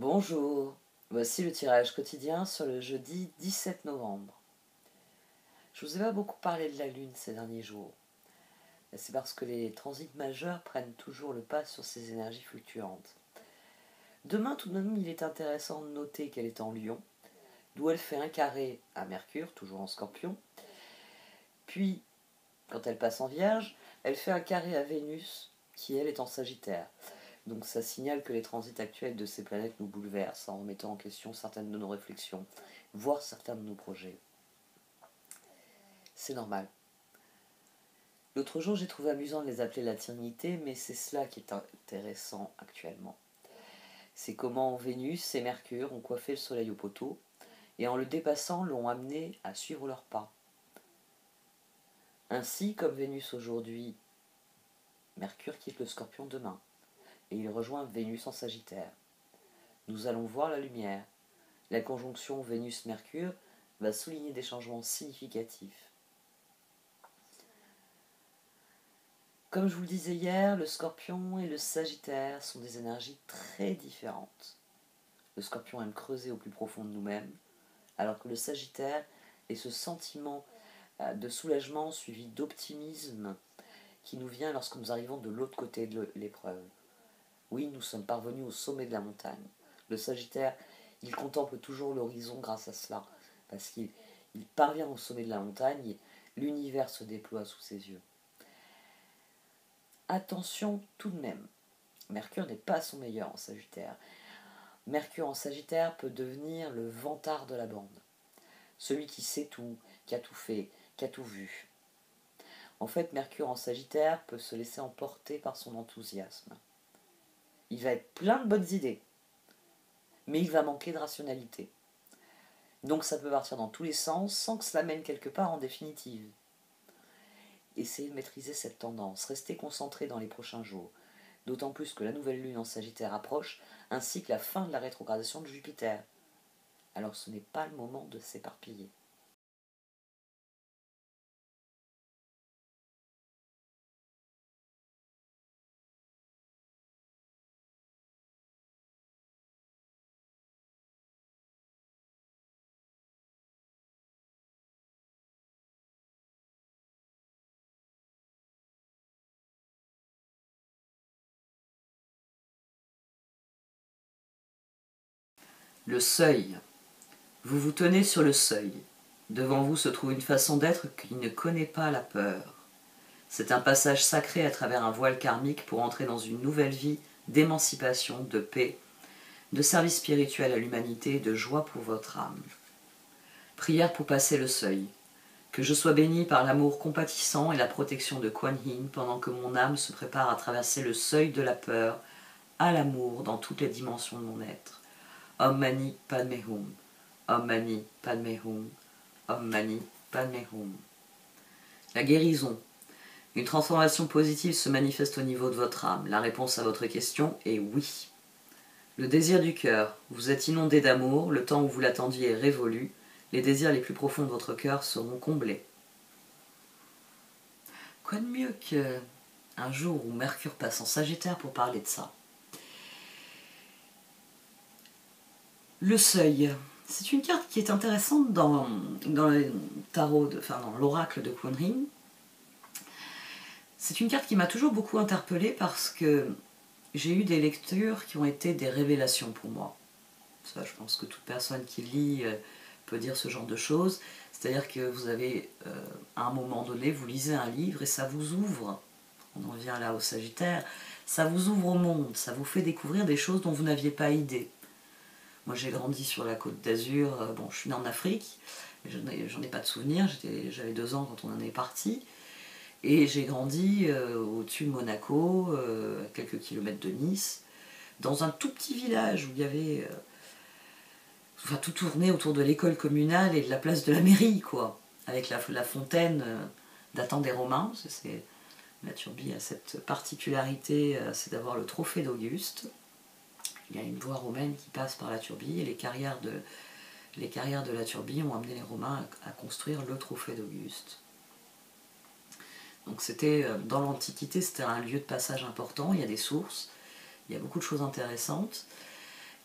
Bonjour, voici le tirage quotidien sur le jeudi 17 novembre. Je vous ai pas beaucoup parlé de la Lune ces derniers jours. C'est parce que les transits majeurs prennent toujours le pas sur ces énergies fluctuantes. Demain, tout de même, il est intéressant de noter qu'elle est en Lion, d'où elle fait un carré à Mercure, toujours en Scorpion. Puis, quand elle passe en Vierge, elle fait un carré à Vénus, qui elle est en Sagittaire. Donc ça signale que les transits actuels de ces planètes nous bouleversent en remettant en question certaines de nos réflexions, voire certains de nos projets. C'est normal. L'autre jour, j'ai trouvé amusant de les appeler la Trinité, mais c'est cela qui est intéressant actuellement. C'est comment Vénus et Mercure ont coiffé le Soleil au poteau, et en le dépassant l'ont amené à suivre leurs pas. Ainsi, comme Vénus aujourd'hui, Mercure quitte le Scorpion demain, et il rejoint Vénus en Sagittaire. Nous allons voir la lumière. La conjonction Vénus-Mercure va souligner des changements significatifs. Comme je vous le disais hier, le Scorpion et le Sagittaire sont des énergies très différentes. Le Scorpion aime creuser au plus profond de nous-mêmes, alors que le Sagittaire est ce sentiment de soulagement suivi d'optimisme qui nous vient lorsque nous arrivons de l'autre côté de l'épreuve. Oui, nous sommes parvenus au sommet de la montagne. Le Sagittaire, il contemple toujours l'horizon grâce à cela, parce qu'il parvient au sommet de la montagne et l'univers se déploie sous ses yeux. Attention tout de même, Mercure n'est pas son meilleur en Sagittaire. Mercure en Sagittaire peut devenir le vantard de la bande. Celui qui sait tout, qui a tout fait, qui a tout vu. En fait, Mercure en Sagittaire peut se laisser emporter par son enthousiasme. Il va être plein de bonnes idées, mais il va manquer de rationalité. Donc ça peut partir dans tous les sens sans que cela mène quelque part en définitive. Essayez de maîtriser cette tendance, restez concentré dans les prochains jours, d'autant plus que la nouvelle lune en Sagittaire approche, ainsi que la fin de la rétrogradation de Jupiter. Alors ce n'est pas le moment de s'éparpiller. Le seuil. Vous vous tenez sur le seuil. Devant vous se trouve une façon d'être qui ne connaît pas la peur. C'est un passage sacré à travers un voile karmique pour entrer dans une nouvelle vie d'émancipation, de paix, de service spirituel à l'humanité et de joie pour votre âme. Prière pour passer le seuil. Que je sois béni par l'amour compatissant et la protection de Kuan Yin pendant que mon âme se prépare à traverser le seuil de la peur à l'amour dans toutes les dimensions de mon être. Om Mani Padme Hum. Om Mani Padme Hum. Om Mani Padme Hum. La guérison. Une transformation positive se manifeste au niveau de votre âme. La réponse à votre question est oui. Le désir du cœur. Vous êtes inondé d'amour, le temps où vous l'attendiez est révolu, les désirs les plus profonds de votre cœur seront comblés. Quoi de mieux qu'un jour où Mercure passe en Sagittaire pour parler de ça? Le seuil. C'est une carte qui est intéressante dans le tarot, dans l'oracle de Kuan Yin. C'est une carte qui m'a toujours beaucoup interpellée parce que j'ai eu des lectures qui ont été des révélations pour moi. Ça, je pense que toute personne qui lit peut dire ce genre de choses. C'est-à-dire que vous avez, à un moment donné, vous lisez un livre et ça vous ouvre. On en vient là au Sagittaire. Ça vous ouvre au monde, ça vous fait découvrir des choses dont vous n'aviez pas idée. Moi, j'ai grandi sur la Côte d'Azur. Bon, je suis née en Afrique, j'en ai pas de souvenir. J'avais 2 ans quand on en est parti. Et j'ai grandi au-dessus de Monaco, à quelques kilomètres de Nice, dans un tout petit village où il y avait... tout tournait autour de l'école communale et de la place de la mairie, quoi. Avec la fontaine datant des Romains. La Turbie a cette particularité, c'est d'avoir le trophée d'Auguste. Il y a une voie romaine qui passe par la Turbie et les carrières de la Turbie ont amené les Romains à construire le trophée d'Auguste. Donc c'était, dans l'Antiquité, c'était un lieu de passage important, il y a des sources, il y a beaucoup de choses intéressantes.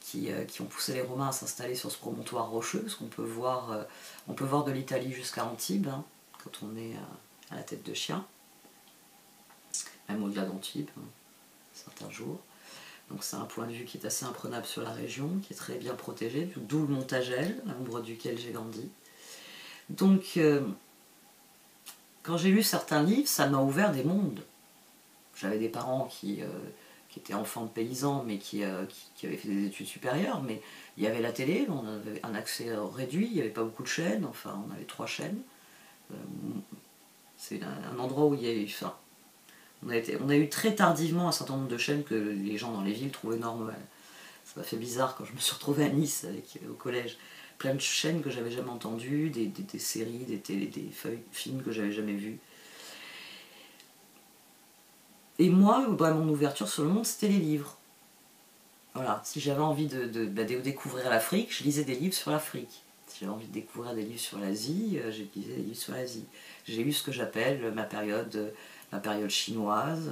qui ont poussé les Romains à s'installer sur ce promontoire rocheux, parce qu'on peut voir de l'Italie jusqu'à Antibes, hein, quand on est à la tête de chien, même au-delà d'Antibes, hein, certains jours. Donc c'est un point de vue qui est assez imprenable sur la région, qui est très bien protégé, d'où le Montagel, à l'ombre duquel j'ai grandi. Donc quand j'ai lu certains livres, ça m'a ouvert des mondes. J'avais des parents qui étaient enfants de paysans, mais qui avaient fait des études supérieures, mais il y avait la télé, on avait un accès réduit, il n'y avait pas beaucoup de chaînes, enfin on avait 3 chaînes. C'est un endroit où il y a eu... Enfin, on a eu très tardivement un certain nombre de chaînes que les gens dans les villes trouvaient normales. Ça m'a fait bizarre quand je me suis retrouvée à Nice au collège. Plein de chaînes que j'avais jamais entendues, des séries, des films que j'avais jamais vus. Et moi, mon ouverture sur le monde, c'était les livres. Voilà, si j'avais envie de découvrir l'Afrique, je lisais des livres sur l'Afrique. Si j'avais envie de découvrir des livres sur l'Asie, je lisais des livres sur l'Asie. J'ai eu ce que j'appelle ma période chinoise,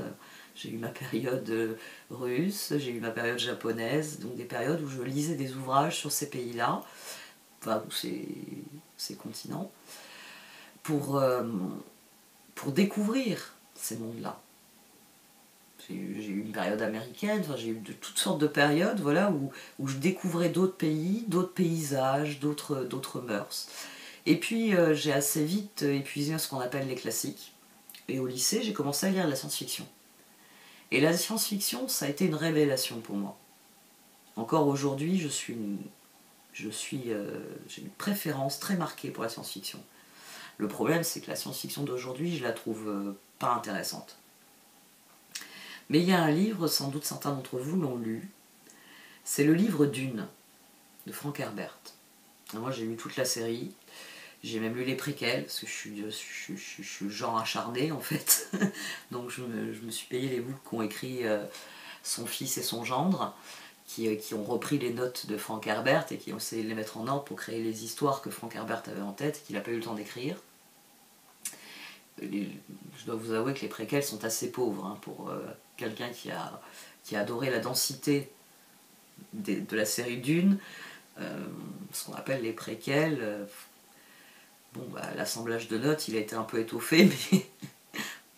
j'ai eu ma période russe, j'ai eu ma période japonaise, donc des périodes où je lisais des ouvrages sur ces pays-là, enfin, ces continents, pour découvrir ces mondes-là. J'ai eu une période américaine, enfin, j'ai eu de toutes sortes de périodes, voilà, où je découvrais d'autres pays, d'autres paysages, d'autres mœurs. Et puis j'ai assez vite épuisé ce qu'on appelle les classiques. Et au lycée, j'ai commencé à lire de la science-fiction. Et la science-fiction, ça a été une révélation pour moi. Encore aujourd'hui, j'ai une préférence très marquée pour la science-fiction. Le problème, c'est que la science-fiction d'aujourd'hui, je la trouve pas intéressante. Mais il y a un livre, sans doute certains d'entre vous l'ont lu, c'est le livre Dune, de Frank Herbert. Alors moi j'ai lu toute la série, j'ai même lu les préquels, parce que je suis genre acharné en fait. Donc je me suis payé les boucs qu'ont écrit son fils et son gendre, qui ont repris les notes de Frank Herbert et qui ont essayé de les mettre en ordre pour créer les histoires que Frank Herbert avait en tête et qu'il n'a pas eu le temps d'écrire. Je dois vous avouer que les préquels sont assez pauvres hein, pour quelqu'un qui a adoré la densité de la série Dune, ce qu'on appelle les préquels. L'assemblage de notes, il a été un peu étoffé,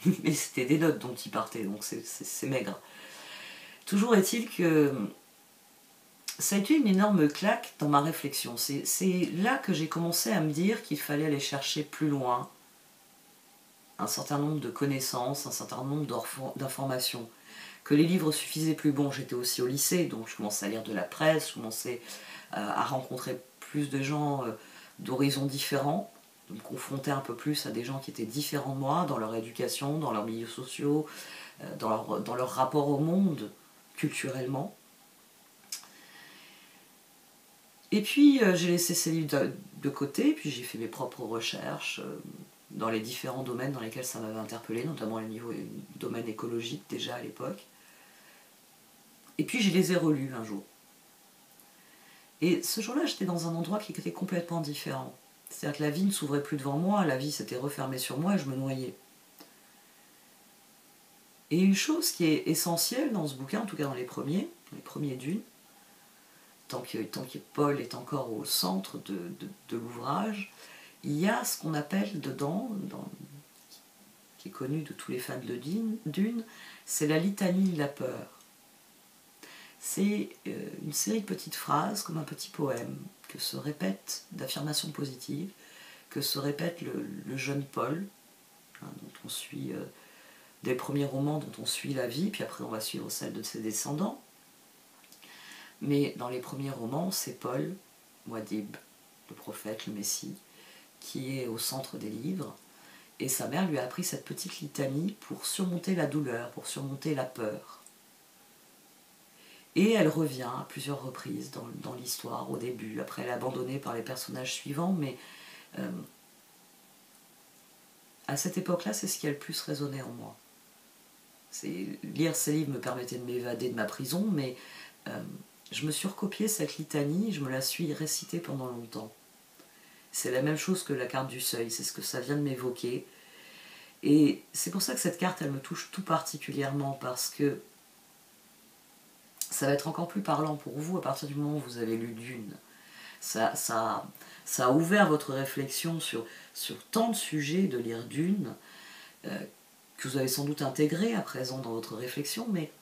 mais c'était des notes dont il partait, donc c'est maigre. Toujours est-il que ça a été une énorme claque dans ma réflexion. C'est là que j'ai commencé à me dire qu'il fallait aller chercher plus loin un certain nombre de connaissances, un certain nombre d'informations. Que les livres suffisaient plus. Bon, j'étais aussi au lycée, donc je commençais à lire de la presse, je commençais à rencontrer plus de gens d'horizons différents, de me confronter un peu plus à des gens qui étaient différents de moi, dans leur éducation, dans leurs milieux sociaux, dans leur rapport au monde, culturellement. Et puis j'ai laissé ces livres de côté, puis j'ai fait mes propres recherches dans les différents domaines dans lesquels ça m'avait interpellé, notamment au niveau du domaine écologique déjà à l'époque. Et puis je les ai relus un jour. Et ce jour-là, j'étais dans un endroit qui était complètement différent. C'est-à-dire que la vie ne s'ouvrait plus devant moi, la vie s'était refermée sur moi et je me noyais. Et une chose qui est essentielle dans ce bouquin, en tout cas dans les premiers Dunes, tant que Paul est encore au centre de l'ouvrage, il y a ce qu'on appelle dedans, qui est connu de tous les fans de Dune, c'est la litanie de la peur. C'est une série de petites phrases, comme un petit poème, que se répète d'affirmations positives, que se répète le jeune Paul, hein, dont on suit des premiers romans dont on suit la vie, puis après on va suivre celle de ses descendants. Mais dans les premiers romans, c'est Paul, Muad'Dib, le prophète, le Messie, qui est au centre des livres, et sa mère lui a appris cette petite litanie pour surmonter la douleur, pour surmonter la peur. Et elle revient à plusieurs reprises dans l'histoire, au début. Après, elle est abandonnée par les personnages suivants, mais à cette époque-là, c'est ce qui a le plus résonné en moi. Lire ces livres me permettait de m'évader de ma prison, mais je me suis recopié cette litanie, je me la suis récitée pendant longtemps. C'est la même chose que la carte du seuil, c'est ce que ça vient de m'évoquer. Et c'est pour ça que cette carte, elle me touche tout particulièrement, parce que ça va être encore plus parlant pour vous à partir du moment où vous avez lu Dune. Ça a ouvert votre réflexion sur tant de sujets de lire Dune, que vous avez sans doute intégré à présent dans votre réflexion, mais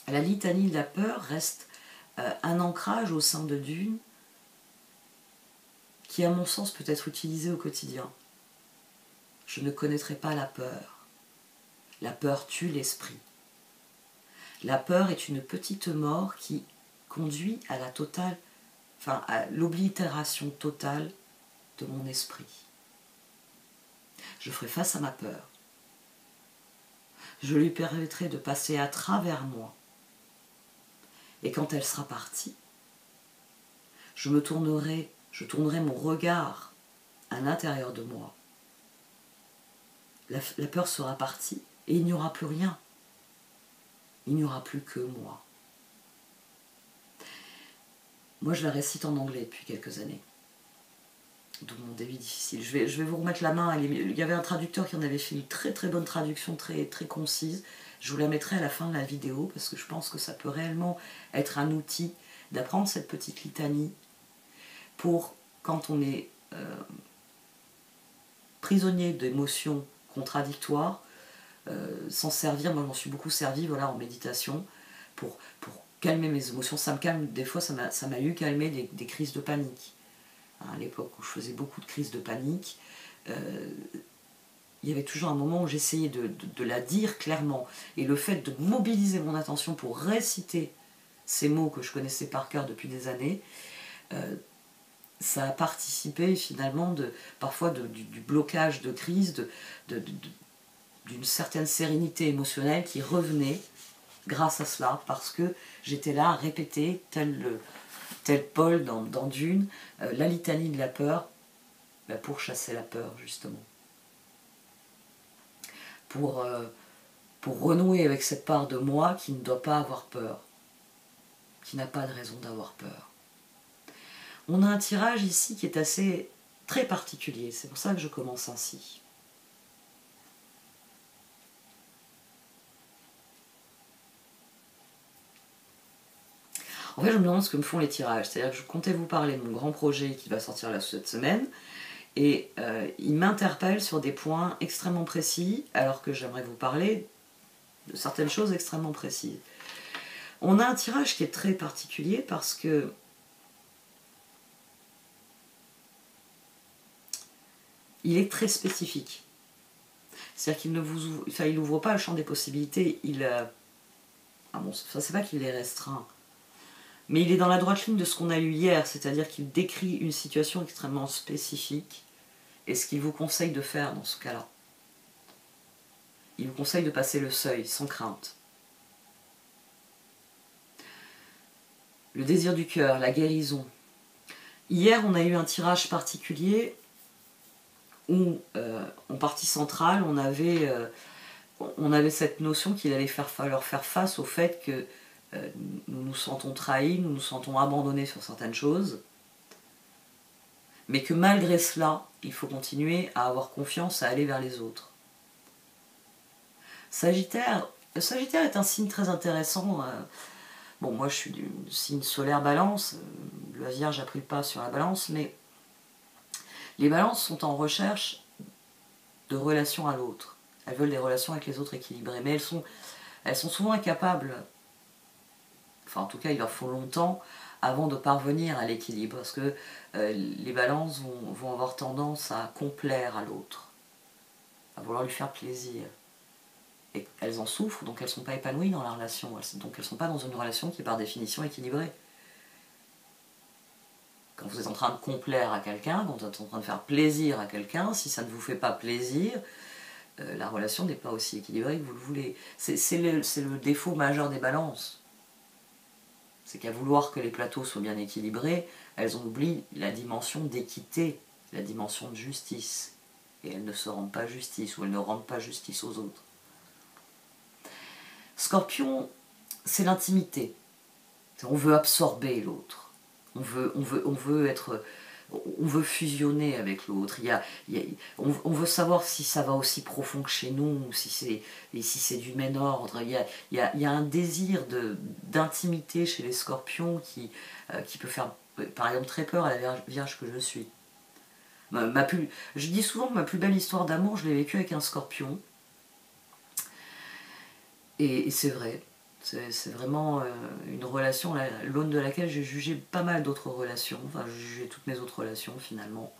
la litanie de la peur reste un ancrage au sein de Dune qui, à mon sens, peut être utilisé au quotidien. Je ne connaîtrai pas la peur. La peur tue l'esprit. La peur est une petite mort qui conduit à la totale, enfin à l'oblitération totale de mon esprit. Je ferai face à ma peur. Je lui permettrai de passer à travers moi. Et quand elle sera partie, je tournerai mon regard à l'intérieur de moi. La peur sera partie et il n'y aura plus rien. Il n'y aura plus que moi. Moi, je la récite en anglais depuis quelques années. D'où mon débit difficile. Je vais vous remettre la main. Il y avait un traducteur qui en avait fait une très très bonne traduction, très, très concise. Je vous la mettrai à la fin de la vidéo parce que je pense que ça peut réellement être un outil d'apprendre cette petite litanie pour, quand on est prisonnier d'émotions contradictoires, s'en servir. Moi, je m'en suis beaucoup servi, voilà, en méditation pour calmer mes émotions. Ça me calme, des fois, ça m'a eu calmé des crises de panique. À l'époque où je faisais beaucoup de crises de panique, il y avait toujours un moment où j'essayais de la dire clairement. Et le fait de mobiliser mon attention pour réciter ces mots que je connaissais par cœur depuis des années, ça a participé finalement parfois du blocage de crise, d'une certaine sérénité émotionnelle qui revenait grâce à cela, parce que j'étais là à répéter tel Paul dans Dune, la litanie de la peur, pour chasser la peur justement. Pour renouer avec cette part de moi qui ne doit pas avoir peur, qui n'a pas de raison d'avoir peur. On a un tirage ici qui est très particulier, c'est pour ça que je commence ainsi. En fait, je me demande ce que me font les tirages. C'est-à-dire que je comptais vous parler de mon grand projet qui va sortir là cette semaine, et il m'interpelle sur des points extrêmement précis, alors que j'aimerais vous parler de certaines choses extrêmement précises. On a un tirage qui est très particulier parce que il est très spécifique. C'est-à-dire qu'il n'ouvre pas le champ des possibilités. Ça c'est pas qu'il est restreint, mais il est dans la droite ligne de ce qu'on a eu hier, c'est-à-dire qu'il décrit une situation extrêmement spécifique et ce qu'il vous conseille de faire dans ce cas-là. Il vous conseille de passer le seuil sans crainte. Le désir du cœur, la guérison. Hier, on a eu un tirage particulier où, en partie centrale, on avait cette notion qu'il allait falloir faire face au fait que nous nous sentons trahis, nous nous sentons abandonnés sur certaines choses, mais que malgré cela, il faut continuer à avoir confiance, à aller vers les autres. Le Sagittaire est un signe très intéressant. Bon, moi je suis du signe solaire Balance, la Vierge a pris le pas sur la Balance, mais les Balances sont en recherche de relations à l'autre. Elles veulent des relations avec les autres équilibrées, mais elles sont souvent incapables, enfin en tout cas il leur faut longtemps avant de parvenir à l'équilibre, parce que les Balances vont avoir tendance à complaire à l'autre, à vouloir lui faire plaisir. Et elles en souffrent, donc elles ne sont pas épanouies dans la relation, donc elles ne sont pas dans une relation qui est par définition équilibrée. Quand vous êtes en train de complaire à quelqu'un, quand vous êtes en train de faire plaisir à quelqu'un, si ça ne vous fait pas plaisir, la relation n'est pas aussi équilibrée que vous le voulez. C'est le défaut majeur des Balances. C'est qu'à vouloir que les plateaux soient bien équilibrés, elles oublient la dimension d'équité, la dimension de justice. Et elles ne se rendent pas justice, ou elles ne rendent pas justice aux autres. Scorpion, c'est l'intimité. On veut absorber l'autre. On veut être on veut fusionner avec l'autre. On veut savoir si ça va aussi profond que chez nous, ou si c'est du même ordre. Il y a un désir d'intimité chez les scorpions qui peut faire, par exemple, très peur à la Vierge que je suis. Je dis souvent que ma plus belle histoire d'amour, je l'ai vécue avec un scorpion. Et c'est vrai. C'est vraiment une relation à l'aune de laquelle j'ai jugé pas mal d'autres relations. Enfin, j'ai jugé toutes mes autres relations finalement.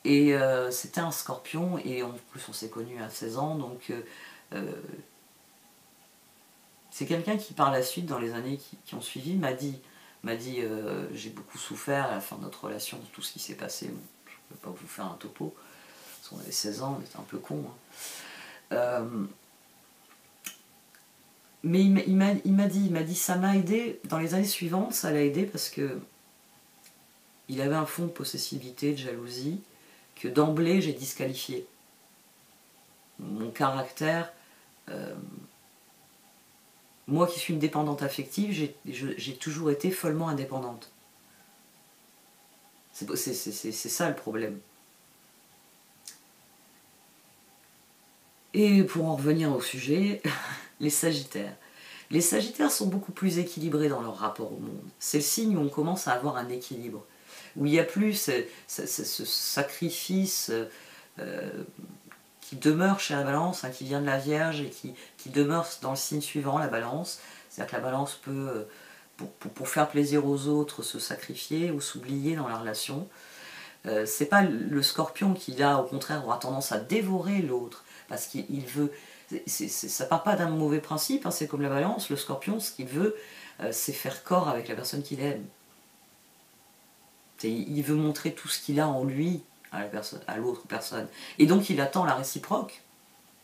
Et c'était un scorpion, et en plus on s'est connus à 16 ans, donc c'est quelqu'un qui par la suite, dans les années qui ont suivi, m'a dit j'ai beaucoup souffert à la fin de notre relation, de tout ce qui s'est passé. Bon, je ne peux pas vous faire un topo, parce qu'on avait 16 ans, on était un peu cons. Hein. Mais il m'a dit, ça m'a aidé, dans les années suivantes, ça l'a aidé parce que il avait un fond de possessivité, de jalousie, que d'emblée j'ai disqualifié. Mon caractère, moi qui suis une dépendante affective, j'ai toujours été follement indépendante. C'est ça le problème. Et pour en revenir au sujet, les Sagittaires. Les Sagittaires sont beaucoup plus équilibrés dans leur rapport au monde. C'est le signe où on commence à avoir un équilibre, où il n'y a plus ce sacrifice qui demeure chez la Balance, hein, qui vient de la Vierge et qui demeure dans le signe suivant, la Balance. C'est-à-dire que la Balance peut, pour faire plaisir aux autres, se sacrifier ou s'oublier dans la relation. C'est pas le Scorpion qui, là, au contraire, aura tendance à dévorer l'autre, parce qu'il veut... ça part pas d'un mauvais principe, hein, c'est comme la Balance, le Scorpion, ce qu'il veut, c'est faire corps avec la personne qu'il aime. Il veut montrer tout ce qu'il a en lui à l'autre personne. Et donc il attend la réciproque,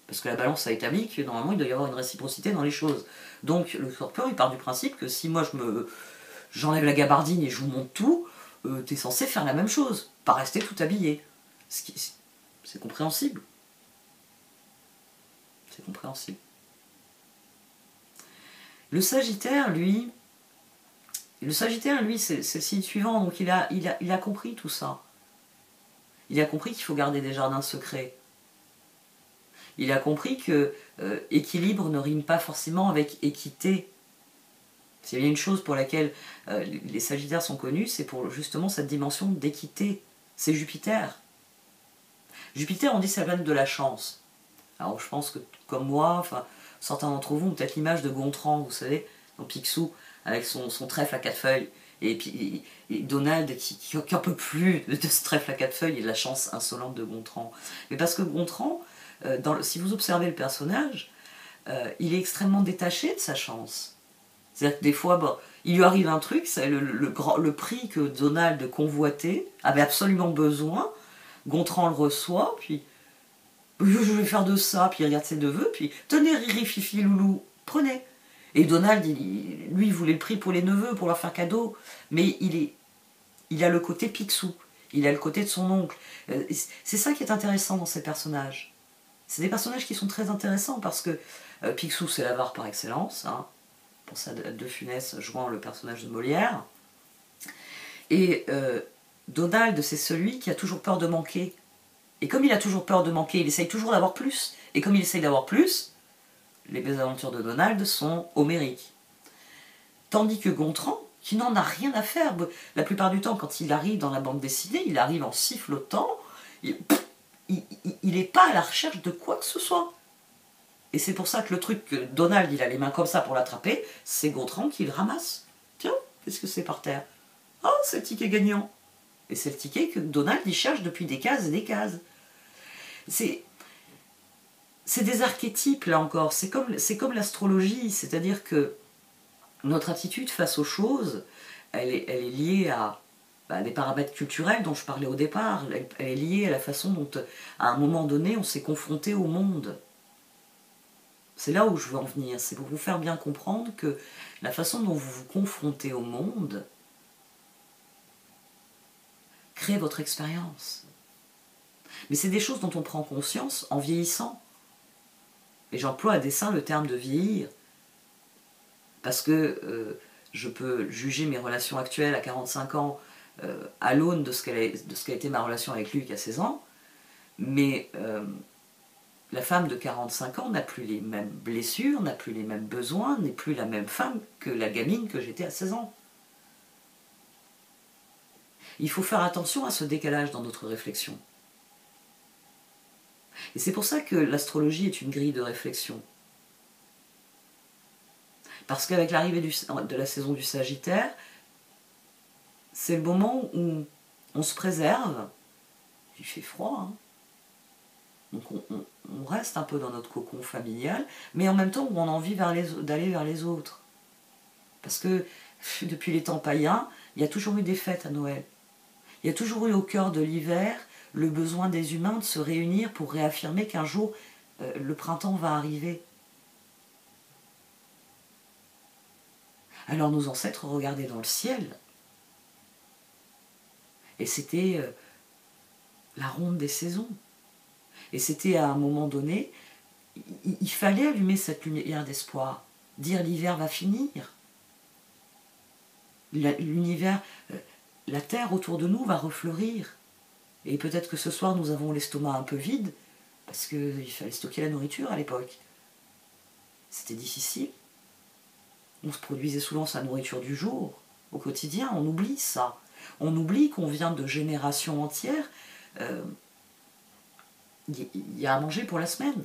parce que la Balance a établi que normalement il doit y avoir une réciprocité dans les choses. Donc le Scorpion, il part du principe que si moi j'enlève la gabardine et je vous montre tout, t'es censé faire la même chose, pas rester tout habillé. C'est compréhensible. C'est compréhensible. Le Sagittaire, lui, c'est le signe suivant, donc il a compris tout ça. Il a compris qu'il faut garder des jardins secrets. Il a compris que équilibre ne rime pas forcément avec équité. S'il y a une chose pour laquelle les Sagittaires sont connus, c'est pour justement cette dimension d'équité. C'est Jupiter. Jupiter, on dit c'est la planète de la chance. Alors je pense que, comme moi, enfin, certains d'entre vous ont peut-être l'image de Gontran, vous savez, dans Picsou, avec son trèfle à 4 feuilles. Et puis et Donald qui en peut plus de ce trèfle à 4 feuilles et de la chance insolente de Gontran. Mais parce que Gontran, si vous observez le personnage, il est extrêmement détaché de sa chance. C'est-à-dire que des fois, bon, il lui arrive un truc, c'est le prix que Donald convoitait, avait absolument besoin, Gontran le reçoit, puis je vais faire de ça, puis il regarde ses neveux, puis tenez Riri, Fifi, Loulou, prenez. Et Donald, lui, il voulait le prix pour les neveux, pour leur faire cadeau, mais il a le côté Picsou, il a le côté de son oncle. C'est ça qui est intéressant dans ces personnages. C'est des personnages qui sont très intéressants parce que Picsou, c'est l'avare par excellence, hein, pour ça De Funès jouant le personnage de Molière. Et Donald, c'est celui qui a toujours peur de manquer. Et comme il a toujours peur de manquer, il essaye toujours d'avoir plus. Et comme il essaye d'avoir plus, les mésaventures de Donald sont homériques. Tandis que Gontran, qui n'en a rien à faire, la plupart du temps, quand il arrive dans la bande dessinée, il arrive en sifflotant, il n'est pas à la recherche de quoi que ce soit. Et c'est pour ça que le truc que Donald, il a les mains comme ça pour l'attraper, c'est Gontran qui le ramasse. Tiens, qu'est-ce que c'est par terre? Oh, c'est le ticket gagnant. Et c'est le ticket que Donald, il cherche depuis des cases et des cases. C'est des archétypes, là encore. C'est comme l'astrologie, c'est-à-dire que notre attitude face aux choses, elle est liée à des paramètres culturels dont je parlais au départ. Elle est liée à la façon dont, à un moment donné, on s'est confronté au monde. C'est là où je veux en venir. C'est pour vous faire bien comprendre que la façon dont vous vous confrontez au monde crée votre expérience. Mais c'est des choses dont on prend conscience en vieillissant. Et j'emploie à dessein le terme de vieillir. Parce que je peux juger mes relations actuelles à 45 ans à l'aune de ce qu'a été ma relation avec lui qui a 16 ans, mais la femme de 45 ans n'a plus les mêmes blessures, n'a plus les mêmes besoins, n'est plus la même femme que la gamine que j'étais à 16 ans. Il faut faire attention à ce décalage dans notre réflexion. Et c'est pour ça que l'astrologie est une grille de réflexion. Parce qu'avec l'arrivée de la saison du Sagittaire, c'est le moment où on se préserve. Il fait froid, hein. Donc on reste un peu dans notre cocon familial, mais en même temps on a envie d'aller vers les autres. Parce que depuis les temps païens, il y a toujours eu des fêtes à Noël. Il y a toujours eu au cœur de l'hiver le besoin des humains de se réunir pour réaffirmer qu'un jour le printemps va arriver. Alors nos ancêtres regardaient dans le ciel, et c'était la ronde des saisons. Et c'était à un moment donné, il fallait allumer cette lumière d'espoir, dire l'hiver va finir. L'univers, la terre autour de nous va refleurir. Et peut-être que ce soir nous avons l'estomac un peu vide, parce qu'il fallait stocker la nourriture à l'époque. C'était difficile. On se produisait souvent sa nourriture du jour, au quotidien, on oublie ça. On oublie qu'on vient de générations entières. Il y a à manger pour la semaine.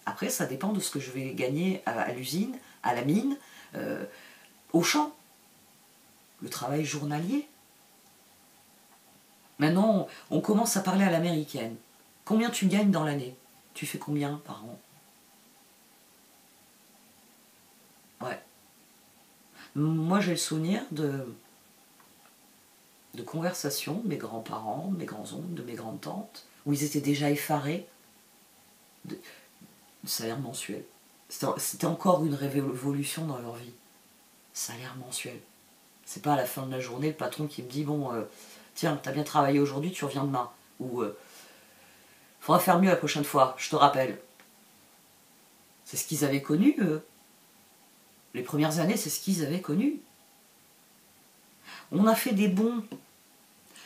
Après, ça dépend de ce que je vais gagner à l'usine, à la mine, au champ. Le travail journalier. Maintenant, on commence à parler à l'américaine. Combien tu gagnes dans l'année? Tu fais combien par an? Ouais. Moi, j'ai le souvenir de conversations de mes grands-parents, de mes grands-oncles, de mes grandes-tantes, où ils étaient déjà effarés de salaire mensuel. C'était encore une révolution dans leur vie. Salaire mensuel. C'est pas à la fin de la journée le patron qui me dit bon, tiens, t'as bien travaillé aujourd'hui, tu reviens demain. Ou faudra faire mieux la prochaine fois, je te rappelle. C'est ce qu'ils avaient connu, eux. Les premières années, c'est ce qu'ils avaient connu. On a fait des bons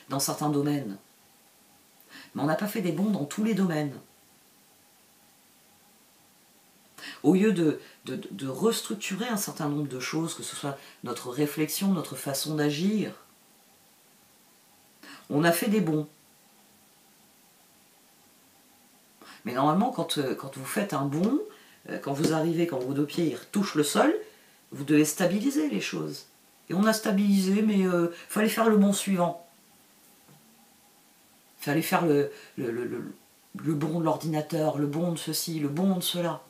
dans certains domaines, mais on n'a pas fait des bons dans tous les domaines. Au lieu de restructurer un certain nombre de choses, que ce soit notre réflexion, notre façon d'agir, on a fait des bons. Mais normalement, quand vous faites un bond, quand vous arrivez, quand vos deux pieds touchent le sol, vous devez stabiliser les choses. Et on a stabilisé, mais fallait faire le bond suivant. Fallait faire le bond de l'ordinateur, le bond de ceci, le bond de cela.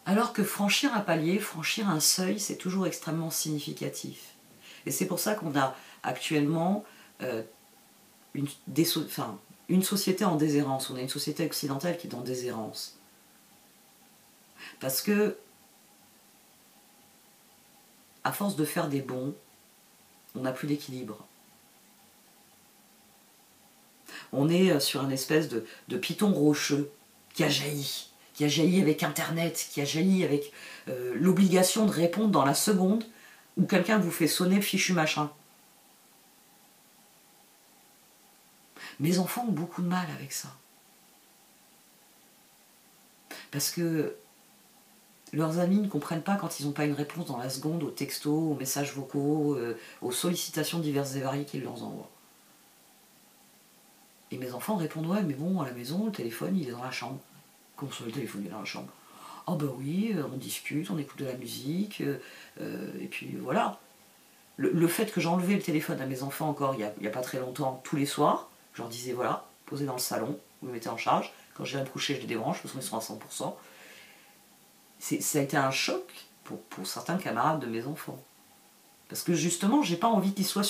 Alors que franchir un palier, franchir un seuil, c'est toujours extrêmement significatif. Et c'est pour ça qu'on a actuellement une société en déshérence. On a une société occidentale qui est en déshérence. Parce que, à force de faire des bonds, on n'a plus d'équilibre. On est sur une espèce de piton rocheux qui a jailli avec Internet, qui a jailli avec l'obligation de répondre dans la seconde où quelqu'un vous fait sonner le fichu machin. Mes enfants ont beaucoup de mal avec ça. Parce que leurs amis ne comprennent pas quand ils n'ont pas une réponse dans la seconde aux textos, aux messages vocaux, aux sollicitations diverses et variées qu'ils leur envoient. Et mes enfants répondent « Ouais, mais bon, à la maison, le téléphone, il est dans la chambre. » Comment ça, le téléphone, il est dans la chambre? « Ah bah oui, on discute, on écoute de la musique, et puis voilà. » Le fait que j'enlevais le téléphone à mes enfants encore il n'y a pas très longtemps, tous les soirs, je leur disais « Voilà, posez dans le salon, vous me mettez en charge. Quand je viens me coucher, je les débranche, parce qu'ils sont à 100%. » Ça a été un choc pour certains camarades de mes enfants. Parce que justement, j'ai pas envie qu'ils soient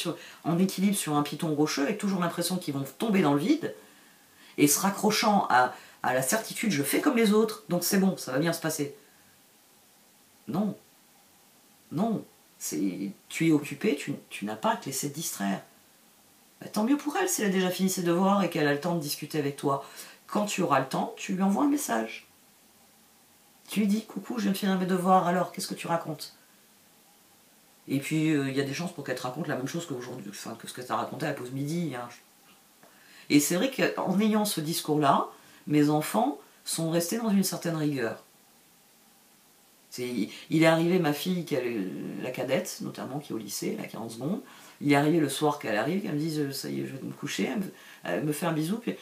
en équilibre sur un piton rocheux, avec toujours l'impression qu'ils vont tomber dans le vide, et se raccrochant à la certitude, je fais comme les autres, donc c'est bon, ça va bien se passer. Non. Non. Tu es occupé, tu n'as pas à te laisser distraire. Bah, tant mieux pour elle si elle a déjà fini ses devoirs et qu'elle a le temps de discuter avec toi. Quand tu auras le temps, tu lui envoies un message. Tu lui dis « Coucou, je viens de finir mes devoirs, alors qu'est-ce que tu racontes ?» Et puis il y a des chances pour qu'elle te raconte la même chose qu'aujourd'hui, enfin que ce que tu as raconté à la pause midi. Hein. Et c'est vrai qu'en ayant ce discours-là, mes enfants sont restés dans une certaine rigueur. Il est arrivé, ma fille, la cadette, notamment, qui est au lycée, là, qui est en seconde, il est arrivé le soir qu'elle arrive, qu'elle me dise ça y est, je vais me coucher, elle me fait un bisou, puis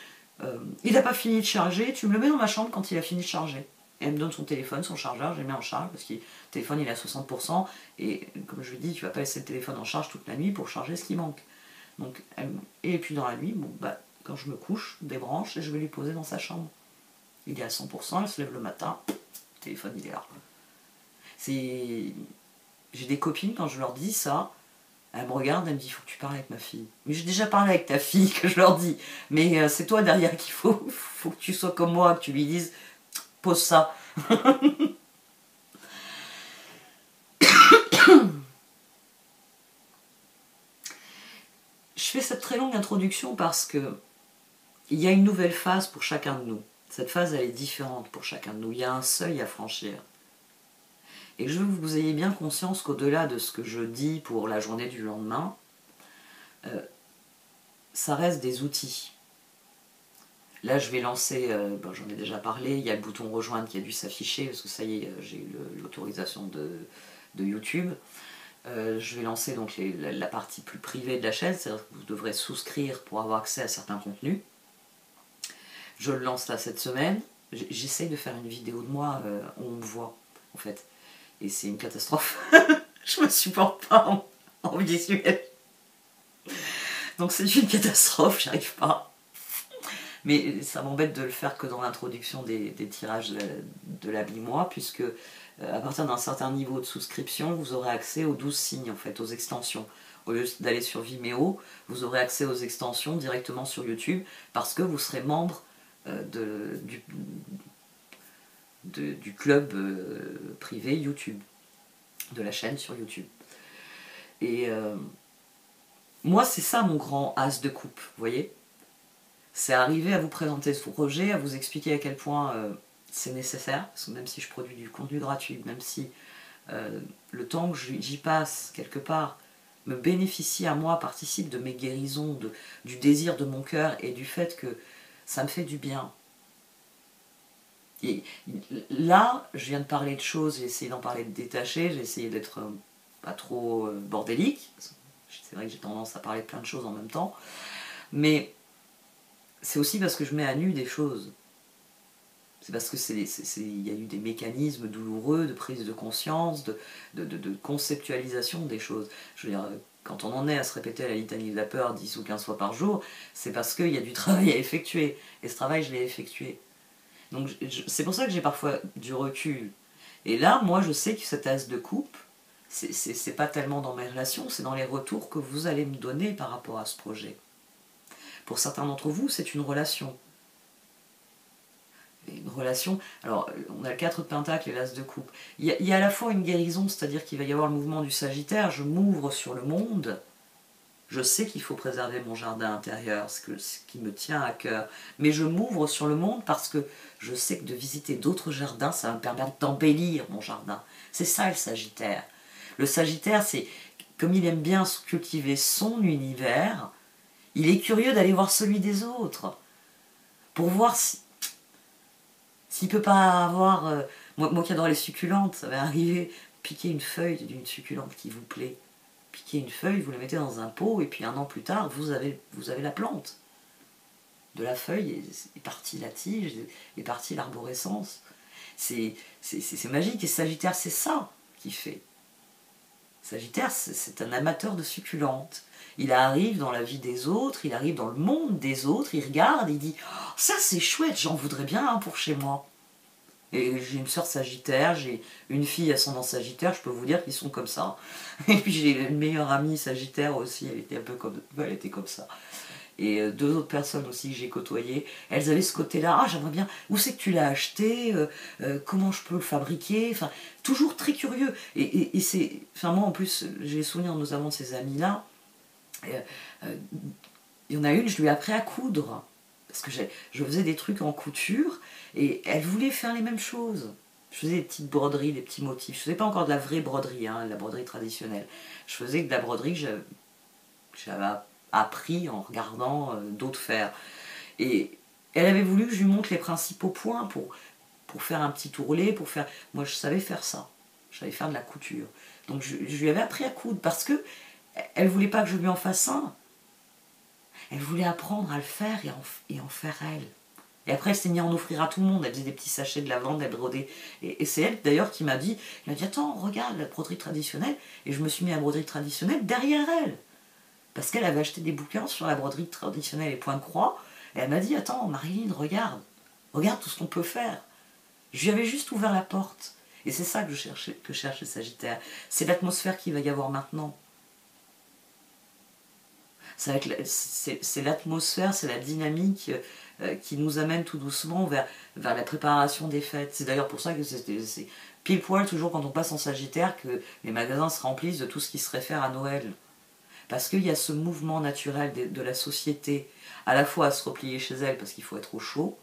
il n'a pas fini de charger, tu me le mets dans ma chambre quand il a fini de charger. Et elle me donne son téléphone, son chargeur, je le mets en charge, parce que le téléphone il est à 60%, et comme je lui dis, tu vas pas laisser le téléphone en charge toute la nuit pour charger ce qui manque. Donc, et puis dans la nuit, bon, bah, quand je me couche, débranche et je vais lui poser dans sa chambre. Il est à 100%, elle se lève le matin, le téléphone il est là. J'ai des copines, quand je leur dis ça, elles me regardent, elles me disent il faut que tu parles avec ma fille. Mais j'ai déjà parlé avec ta fille, que je leur dis. Mais c'est toi derrière qu'il faut que tu sois comme moi, que tu lui dises pose ça. Je fais cette très longue introduction parce que il y a une nouvelle phase pour chacun de nous. Cette phase, elle est différente pour chacun de nous. Il y a un seuil à franchir. Et je veux que vous ayez bien conscience qu'au-delà de ce que je dis pour la journée du lendemain, ça reste des outils. Là, je vais lancer, j'en ai déjà parlé, il y a le bouton rejoindre qui a dû s'afficher, parce que ça y est, j'ai eu l'autorisation de YouTube. Je vais lancer donc la partie plus privée de la chaîne, c'est-à-dire que vous devrez souscrire pour avoir accès à certains contenus. Je le lance là cette semaine. J'essaye de faire une vidéo de moi où on me voit, en fait. Et c'est une catastrophe. Je me supporte pas en visuel. Donc c'est une catastrophe, j'arrive pas. Mais ça m'embête de le faire que dans l'introduction des tirages de l'habille-moi, puisque à partir d'un certain niveau de souscription, vous aurez accès aux 12 signes, en fait, aux extensions. Au lieu d'aller sur Vimeo, vous aurez accès aux extensions directement sur YouTube, parce que vous serez membre du club privé YouTube, de la chaîne sur YouTube. Et moi, c'est ça mon grand as de coupe, vous voyez. C'est arriver à vous présenter ce projet, à vous expliquer à quel point c'est nécessaire, parce que même si je produis du contenu gratuit, même si le temps que j'y passe quelque part me bénéficie à moi, participe de mes guérisons, du désir de mon cœur et du fait que ça me fait du bien. Et là, je viens de parler de choses, j'ai essayé d'en parler de détaché, j'ai essayé d'être pas trop bordélique. C'est vrai que j'ai tendance à parler de plein de choses en même temps, mais c'est aussi parce que je mets à nu des choses. C'est parce que il y a eu des mécanismes douloureux de prise de conscience, de conceptualisation des choses. Je veux dire, quand on en est à se répéter à la litanie de la peur 10 ou 15 fois par jour, c'est parce qu'il y a du travail à effectuer. Et ce travail, je l'ai effectué. Donc c'est pour ça que j'ai parfois du recul. Et là, moi, je sais que cet as de coupe, c'est pas tellement dans mes relations, c'est dans les retours que vous allez me donner par rapport à ce projet. Pour certains d'entre vous, c'est une relation. Une relation, alors on a le 4 de Pentacle et l'As de Coupe. Il y a à la fois une guérison, c'est-à-dire qu'il va y avoir le mouvement du Sagittaire, je m'ouvre sur le monde, je sais qu'il faut préserver mon jardin intérieur, ce qui me tient à cœur, mais je m'ouvre sur le monde parce que je sais que de visiter d'autres jardins, ça va me permettre d'embellir mon jardin. C'est ça le Sagittaire. Le Sagittaire, c'est comme il aime bien cultiver son univers, il est curieux d'aller voir celui des autres, pour voir s'il peut pas avoir... moi qui adore les succulentes, ça va arriver, piquer une feuille d'une succulente qui vous plaît. Piquez une feuille, vous la mettez dans un pot, et puis un an plus tard, vous avez la plante. De la feuille est partie la tige, est partie l'arborescence. C'est magique, et Sagittaire, c'est ça qu'il fait. Sagittaire, c'est un amateur de succulentes. Il arrive dans la vie des autres, il arrive dans le monde des autres, il regarde, il dit oh, « ça c'est chouette, j'en voudrais bien un pour chez moi ». Et j'ai une sœur Sagittaire, j'ai une fille ascendant Sagittaire, je peux vous dire qu'ils sont comme ça. Et puis j'ai une meilleure amie Sagittaire aussi, elle était comme ça. Et deux autres personnes aussi que j'ai côtoyées, elles avaient ce côté-là, ah j'aimerais bien, où c'est que tu l'as acheté, comment je peux le fabriquer, enfin, toujours très curieux. Et c'est, enfin moi en plus, j'ai souvenir notamment de ces amies-là, il y en a une, je lui ai appris à coudre, parce que je faisais des trucs en couture, et elle voulait faire les mêmes choses. Je faisais des petites broderies, des petits motifs. Je faisais pas encore de la vraie broderie, hein, de la broderie traditionnelle. Je faisais de la broderie que j'avais appris en regardant d'autres faire. Et elle avait voulu que je lui montre les principaux points pour faire un petit ourlet, pour faire... Moi, je savais faire ça. Je savais faire de la couture. Donc, je lui avais appris à coudre parce que elle voulait pas que je lui en fasse un. Elle voulait apprendre à le faire et en faire elle. Et après, elle s'est mise à en offrir à tout le monde. Elle faisait des petits sachets de lavande, elle brodait. Et c'est elle, d'ailleurs, qui m'a dit, attends, regarde la broderie traditionnelle. Et je me suis mis à la broderie traditionnelle derrière elle. Parce qu'elle avait acheté des bouquins sur la broderie traditionnelle et point de croix. Et elle m'a dit, attends, Marilyn, regarde. Regarde tout ce qu'on peut faire. Je lui avais juste ouvert la porte. Et c'est ça que cherche le Sagittaire. C'est l'atmosphère qu'il va y avoir maintenant. C'est l'atmosphère, c'est la dynamique qui nous amène tout doucement vers la préparation des fêtes. C'est d'ailleurs pour ça que c'est pile poil toujours quand on passe en Sagittaire que les magasins se remplissent de tout ce qui se réfère à Noël. Parce qu'il y a ce mouvement naturel de la société, à la fois à se replier chez elle parce qu'il faut être au chaud,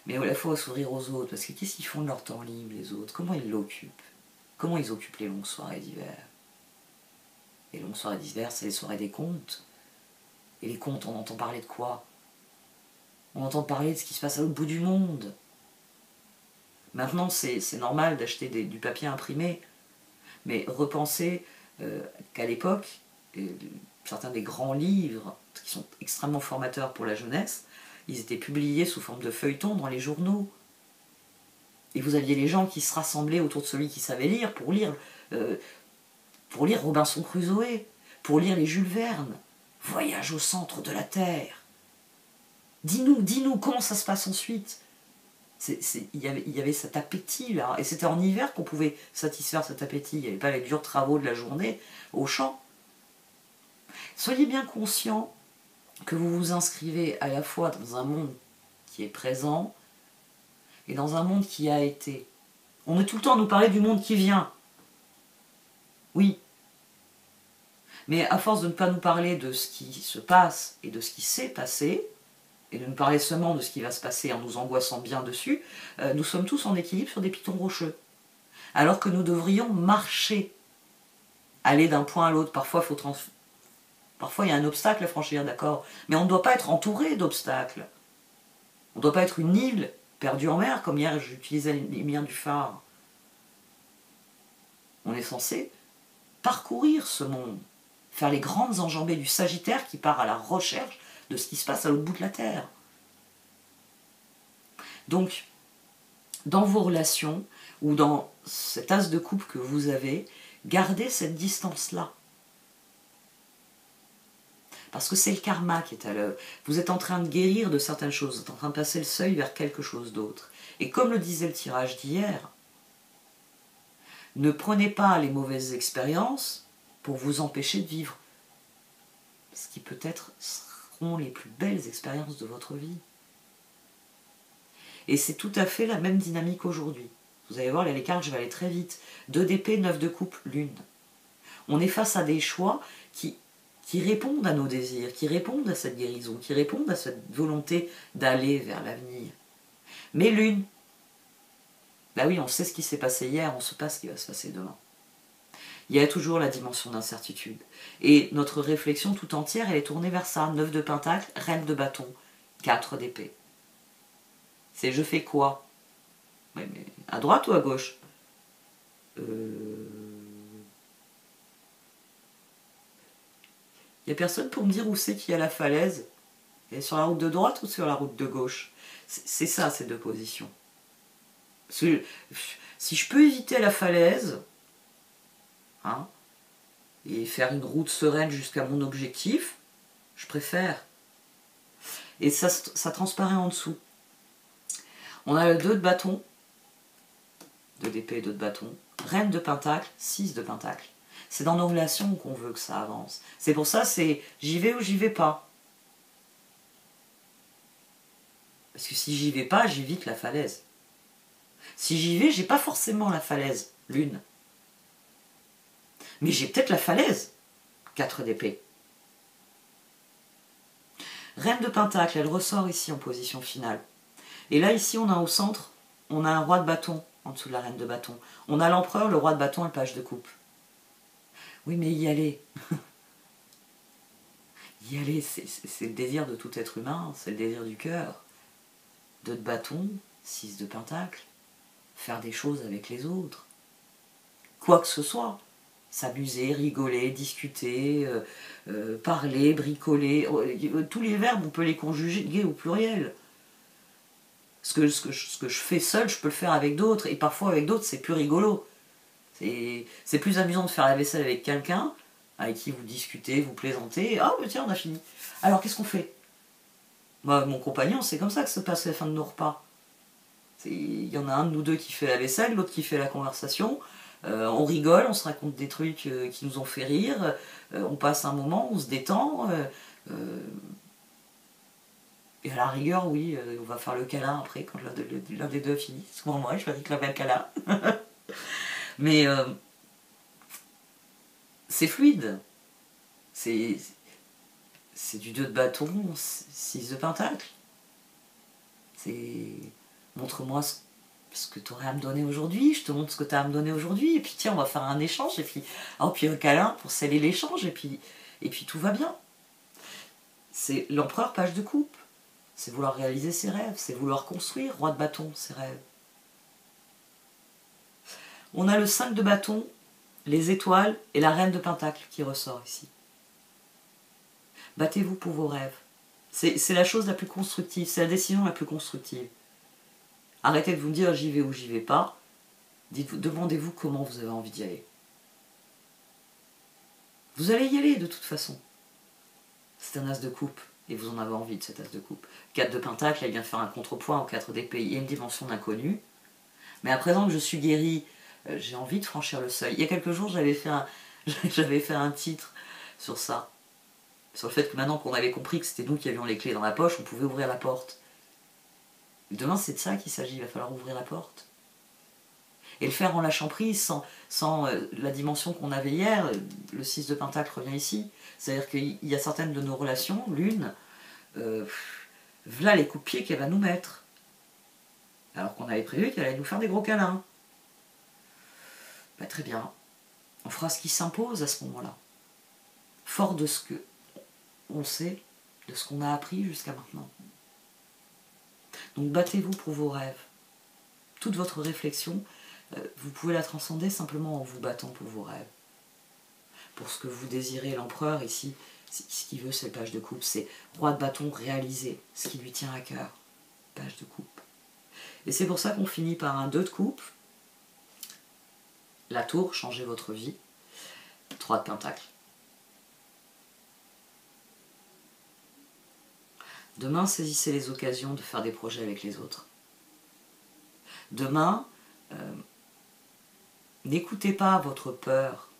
mais à la fois à s'ouvrir aux autres, parce que qu'est-ce qu'ils font de leur temps libre les autres? Comment ils l'occupent? Comment ils occupent les longues soirées d'hiver? Les longues soirées d'hiver, c'est les soirées des contes. Et les contes, on entend parler de quoi? On entend parler de ce qui se passe à l'autre bout du monde. Maintenant, c'est normal d'acheter du papier imprimé, mais repensez qu'à l'époque, certains des grands livres, qui sont extrêmement formateurs pour la jeunesse, ils étaient publiés sous forme de feuilletons dans les journaux. Et vous aviez les gens qui se rassemblaient autour de celui qui savait lire pour lire Robinson Crusoe, pour lire les Jules Verne. Voyage au centre de la Terre. Dis-nous, comment ça se passe ensuite? Il y avait cet appétit là, et c'était en hiver qu'on pouvait satisfaire cet appétit. Il n'y avait pas les durs travaux de la journée au champ. Soyez bien conscients que vous vous inscrivez à la fois dans un monde qui est présent et dans un monde qui a été. On est tout le temps à nous parler du monde qui vient. Oui. Mais à force de ne pas nous parler de ce qui se passe et de ce qui s'est passé, et de nous parler seulement de ce qui va se passer en nous angoissant bien dessus, nous sommes tous en équilibre sur des pitons rocheux. Alors que nous devrions marcher, aller d'un point à l'autre. Parfois, il y a un obstacle à franchir, d'accord, mais on ne doit pas être entouré d'obstacles. On ne doit pas être une île perdue en mer, comme hier j'utilisais les lumières du phare. On est censé parcourir ce monde, faire les grandes enjambées du Sagittaire qui part à la recherche de ce qui se passe à l'autre bout de la Terre. Donc, dans vos relations, ou dans cet as de coupe que vous avez, gardez cette distance-là. Parce que c'est le karma qui est à l'œuvre. Vous êtes en train de guérir de certaines choses, vous êtes en train de passer le seuil vers quelque chose d'autre. Et comme le disait le tirage d'hier, ne prenez pas les mauvaises expériences pour vous empêcher de vivre ce qui peut-être seront les plus belles expériences de votre vie. Et c'est tout à fait la même dynamique aujourd'hui. Vous allez voir, les cartes, je vais aller très vite. 2 d'épée, 9 de coupe, lune. On est face à des choix qui répondent à nos désirs, qui répondent à cette guérison, qui répondent à cette volonté d'aller vers l'avenir. Mais lune, bah oui, on sait ce qui s'est passé hier, on ne sait pas ce qui va se passer demain. Il y a toujours la dimension d'incertitude. Et notre réflexion tout entière, elle est tournée vers ça. 9 de pentacle, reine de bâton, 4 d'épée. C'est je fais quoi? Mais à droite ou à gauche? Il n'y a personne pour me dire où c'est qu'il y a la falaise. Elle est sur la route de droite ou sur la route de gauche? C'est ça, ces deux positions. Parce que si je peux éviter la falaise, hein, et faire une route sereine jusqu'à mon objectif, je préfère. Et ça transparaît en dessous. On a le 2 de bâton, 2 d'épée et 2 de bâton, reine de pentacle, 6 de pentacle. C'est dans nos relations qu'on veut que ça avance. C'est pour ça, c'est j'y vais ou j'y vais pas. Parce que si j'y vais pas, j'évite la falaise. Si j'y vais, j'ai pas forcément la falaise, lune. Mais j'ai peut-être la falaise, 4 d'épée. Reine de pentacle, elle ressort ici en position finale. Et là, ici, on a au centre, on a un roi de bâton en dessous de la reine de bâton. On a l'empereur, le roi de bâton et le page de coupe. Oui, mais y aller. Y aller, c'est le désir de tout être humain, c'est le désir du cœur. 2 de bâton, 6 de pentacle. Faire des choses avec les autres. Quoi que ce soit. S'amuser, rigoler, discuter, parler, bricoler. Tous les verbes, on peut les conjuguer au pluriel. Ce que je fais seul, je peux le faire avec d'autres. Et parfois avec d'autres, c'est plus rigolo. C'est plus amusant de faire la vaisselle avec quelqu'un avec qui vous discutez, vous plaisantez. Ah, mais tiens, on a fini. Alors, qu'est-ce qu'on fait? Moi, mon compagnon, c'est comme ça que se passe la fin de nos repas. Il y en a un de nous deux qui fait la vaisselle, l'autre qui fait la conversation. On rigole, on se raconte des trucs qui nous ont fait rire. On passe un moment, on se détend. Et à la rigueur, oui, on va faire le câlin après, quand l'un des deux finit. Souvent, moi, je vais réclamer le câlin. Mais c'est fluide. C'est du 2 de bâton, 6 de pentacle. C'est montre-moi ce que tu aurais à me donner aujourd'hui, je te montre ce que tu as à me donner aujourd'hui, et puis tiens, on va faire un échange, et puis, puis un câlin pour sceller l'échange, et puis tout va bien. C'est l'empereur page de coupe. C'est vouloir réaliser ses rêves, c'est vouloir construire, roi de bâton, ses rêves. On a le 5 de bâton, les étoiles et la reine de pentacle qui ressort ici. Battez-vous pour vos rêves. C'est la chose la plus constructive, c'est la décision la plus constructive. Arrêtez de vous dire j'y vais ou j'y vais pas. Demandez-vous comment vous avez envie d'y aller. Vous allez y aller de toute façon. C'est un as de coupe et vous en avez envie de cet as de coupe. 4 de pentacle, elle vient faire un contrepoint au 4 d'épée. Il y a une dimension d'inconnu. Mais à présent que je suis guérie, j'ai envie de franchir le seuil. Il y a quelques jours, j'avais fait un titre sur ça. Sur le fait que maintenant qu'on avait compris que c'était nous qui avions les clés dans la poche, on pouvait ouvrir la porte. Demain, c'est de ça qu'il s'agit, il va falloir ouvrir la porte. Et le faire en lâchant prise, sans la dimension qu'on avait hier, le 6 de pentacle revient ici. C'est-à-dire qu'il y a certaines de nos relations, l'une, voilà les coups de pied qu'elle va nous mettre. Alors qu'on avait prévu qu'elle allait nous faire des gros câlins. Bah, très bien. On fera ce qui s'impose à ce moment-là. Fort de ce que on sait, de ce qu'on a appris jusqu'à maintenant. Donc battez-vous pour vos rêves. Toute votre réflexion, vous pouvez la transcender simplement en vous battant pour vos rêves. Pour ce que vous désirez, l'empereur ici, ce qu'il veut, c'est le page de coupe. C'est roi de bâton réalisé, ce qui lui tient à cœur. Page de coupe. Et c'est pour ça qu'on finit par un 2 de coupe. La tour, changez votre vie. 3 de pentacle. Demain, saisissez les occasions de faire des projets avec les autres. Demain, n'écoutez pas votre peur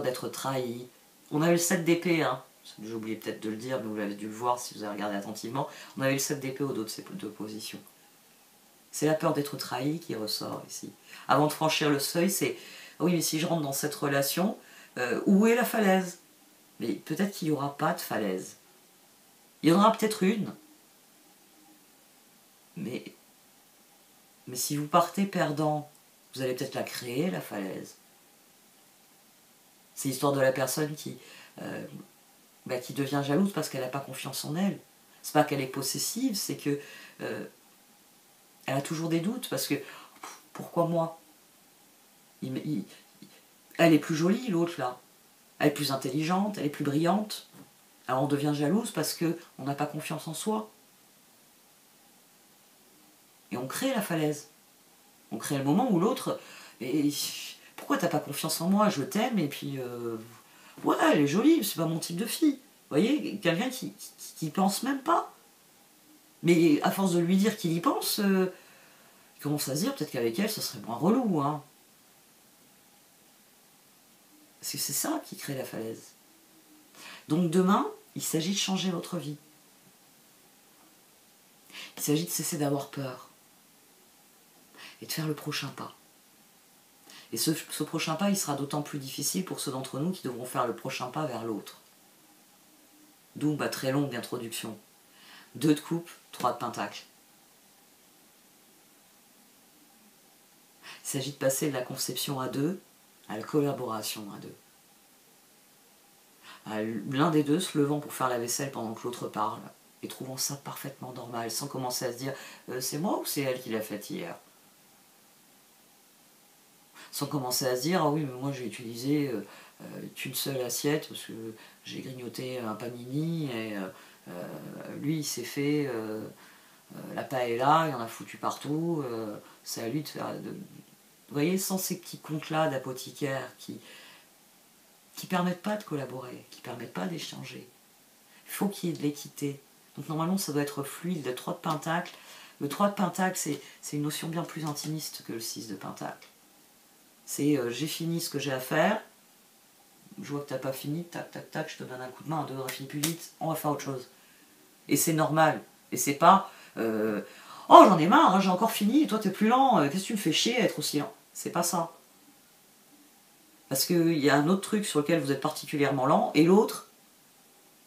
d'être trahi. On a eu le 7 d'épée, hein. J'ai oublié peut-être de le dire, mais vous l'avez dû le voir si vous avez regardé attentivement. On a eu le 7 d'épée au dos de ces deux positions. C'est la peur d'être trahi qui ressort ici. Avant de franchir le seuil, c'est oui, mais si je rentre dans cette relation, où est la falaise? Mais peut-être qu'il n'y aura pas de falaise. Il y en aura peut-être une. Mais si vous partez perdant, vous allez peut-être la créer, la falaise. C'est l'histoire de la personne qui devient jalouse parce qu'elle n'a pas confiance en elle. C'est pas qu'elle est possessive, c'est que elle a toujours des doutes parce que pourquoi moi? Elle est plus jolie, l'autre là. Elle est plus intelligente, elle est plus brillante. Alors on devient jalouse parce qu'on n'a pas confiance en soi. Et on crée la falaise. On crée le moment où l'autre... Pourquoi t'as pas confiance en moi? Je t'aime et puis... ouais, elle est jolie, c'est pas mon type de fille. Vous voyez, quelqu'un qui pense même pas. Mais à force de lui dire qu'il y pense, il commence à se dire peut-être qu'avec elle, ce serait moins relou. Hein. Parce que c'est ça qui crée la falaise. Donc demain, il s'agit de changer votre vie. Il s'agit de cesser d'avoir peur. Et de faire le prochain pas. Et ce prochain pas, il sera d'autant plus difficile pour ceux d'entre nous qui devront faire le prochain pas vers l'autre. D'où ma très longue introduction. 2 de coupe, 3 de pentacle. s'agit de passer de la conception à deux à la collaboration à deux. À l'un des deux se levant pour faire la vaisselle pendant que l'autre parle, et trouvant ça parfaitement normal, sans commencer à se dire c'est moi ou c'est elle qui l'a fait hier. Sans commencer à se dire ah oui mais moi j'ai utilisé une seule assiette parce que j'ai grignoté un panini et lui il s'est fait la paella, il en a foutu partout, c'est à lui de faire... Vous voyez, sans ces petits comptes-là d'apothicaire qui permettent pas de collaborer, qui permettent pas d'échanger. Il faut qu'il y ait de l'équité. Donc normalement ça doit être fluide, le 3 de pentacle. Le 3 de pentacle c'est une notion bien plus intimiste que le 6 de pentacle. C'est j'ai fini ce que j'ai à faire, je vois que t'as pas fini, tac tac tac, je te donne un coup de main, on finit plus vite, on va faire autre chose. Et c'est normal. Et c'est pas oh j'en ai marre, hein, j'ai encore fini, et toi t'es plus lent, qu'est-ce que tu me fais chier à être aussi lent? C'est pas ça. Parce qu'il y a un autre truc sur lequel vous êtes particulièrement lent, et l'autre,